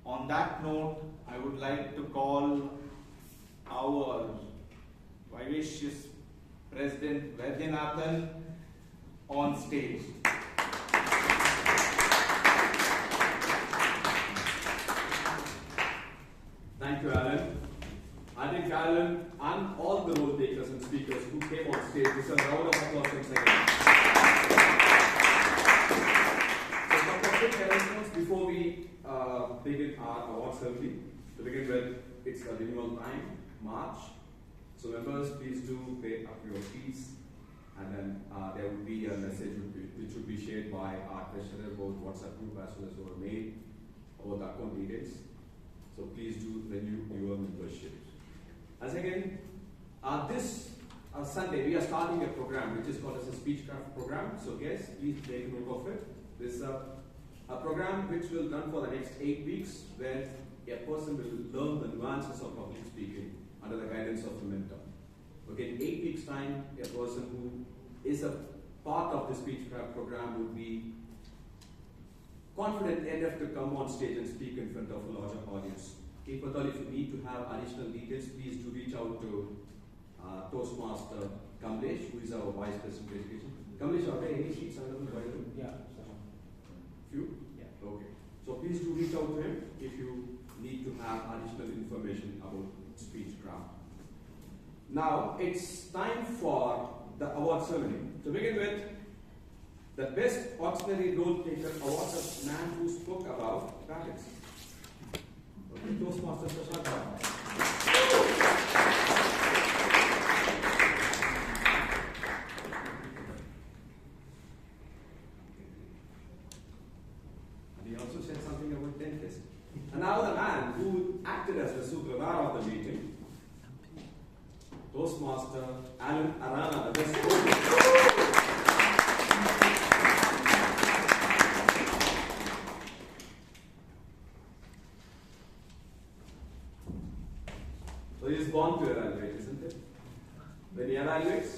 On that note, I would like to call our vivacious President Vaidyanathan on stage. Thank you, Alan. I think Alan and all the role takers and speakers who came on stage deserve a round of applause once again. So, a couple of quick announcements before we begin our award ceremony. To begin with, it's a renewal time, March. So members, please do pay up your fees, and then there will be a message which will be shared by our treasurer, both WhatsApp group as well as over mail, about the account details. So please do renew your membership. As again, this Sunday we are starting a program which is called as a Speechcraft program. So guys, please take note of it. This is a program which will run for the next 8 weeks, where a person will learn the nuances of public speaking under the guidance of a mentor. Okay, in 8 weeks' time, a person who is a part of the Speechcraft program would be confident enough to come on stage and speak in front of a larger audience. If at all, if you need to have additional details, please do reach out to Toastmaster Kamlesh, who is our Vice President of Education. Kamlesh, are there any sheets available by the way? Yeah. Few? Yeah. Okay. So please do reach out to him if you need to have additional information about Speechcraft. Now, it's time for the award ceremony. To begin with, the Best Auxiliary Role Taker award is man who spoke about balance. Okay, Toastmaster Shashank. And he also said something about dentist. And now the man who acted as the sutradhara of the meeting, Toastmaster Alan Arana, the best So he is born to evaluate, isn't it? When he evaluates,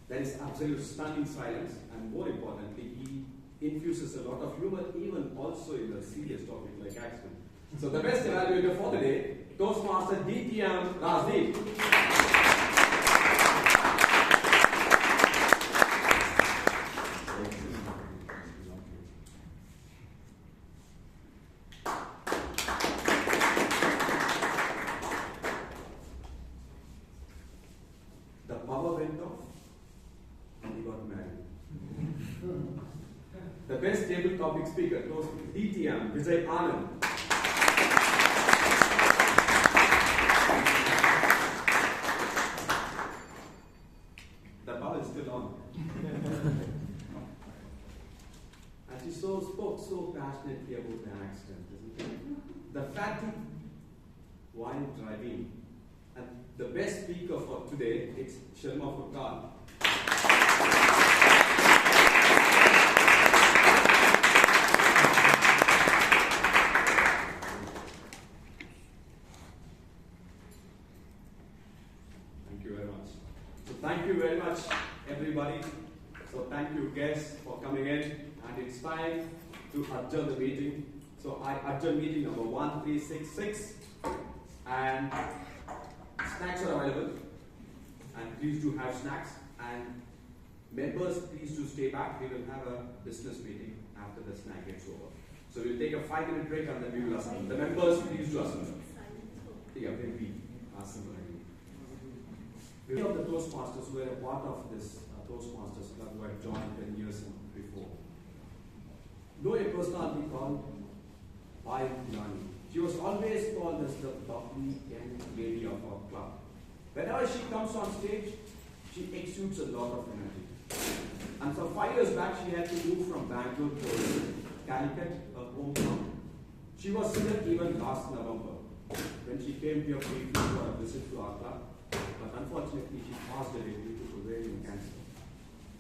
there is absolute stunning silence, and more importantly, he infuses a lot of humor, even also in a serious topic like accident. So the best evaluator for the day, Toastmaster DTM Rajdeep. The power went off and he got married. The best table topic speaker, DTM Vijay Anand. The power is still on. And she spoke so passionately about the accident, isn't it? The fatigue while driving. And the best speaker for today, it's Sharma Furkan. Thank you very much. So thank you very much, everybody. So thank you, guests, for coming in. And it's time to adjourn the meeting. So I adjourn meeting number 1366. And snacks are available, and please do have snacks. And members, please do stay back. We will have a business meeting after the snack gets over. So we'll take a 5-minute break and then we will assemble. The members, please do assemble. Yeah, when we assemble again. Many of the Toastmasters were a part of this Toastmasters Club who had joined 10 years before. Know a personality called Pai Nani. She was always called as the bubbly young lady of our club. Whenever she comes on stage, she exudes a lot of energy. And so 5 years back, she had to move from Bangalore to Calicut, her hometown. She was sick even last November when she came here briefly for a visit to our club. But unfortunately, she passed away due to ovarian cancer.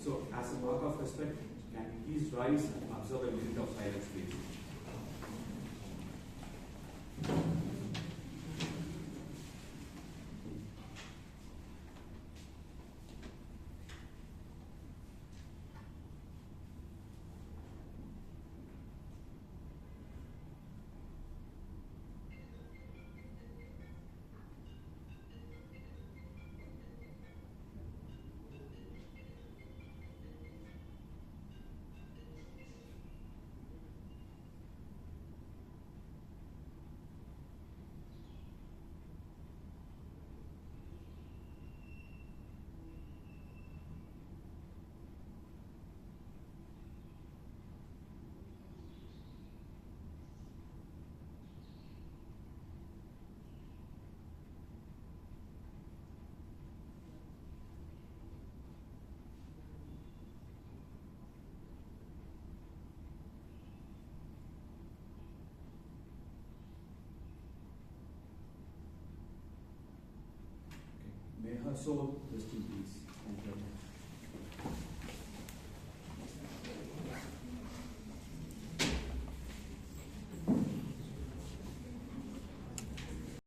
So, as a mark of respect, can you please rise and observe a minute of silence, please? have soul, rest in peace. Thank you very much.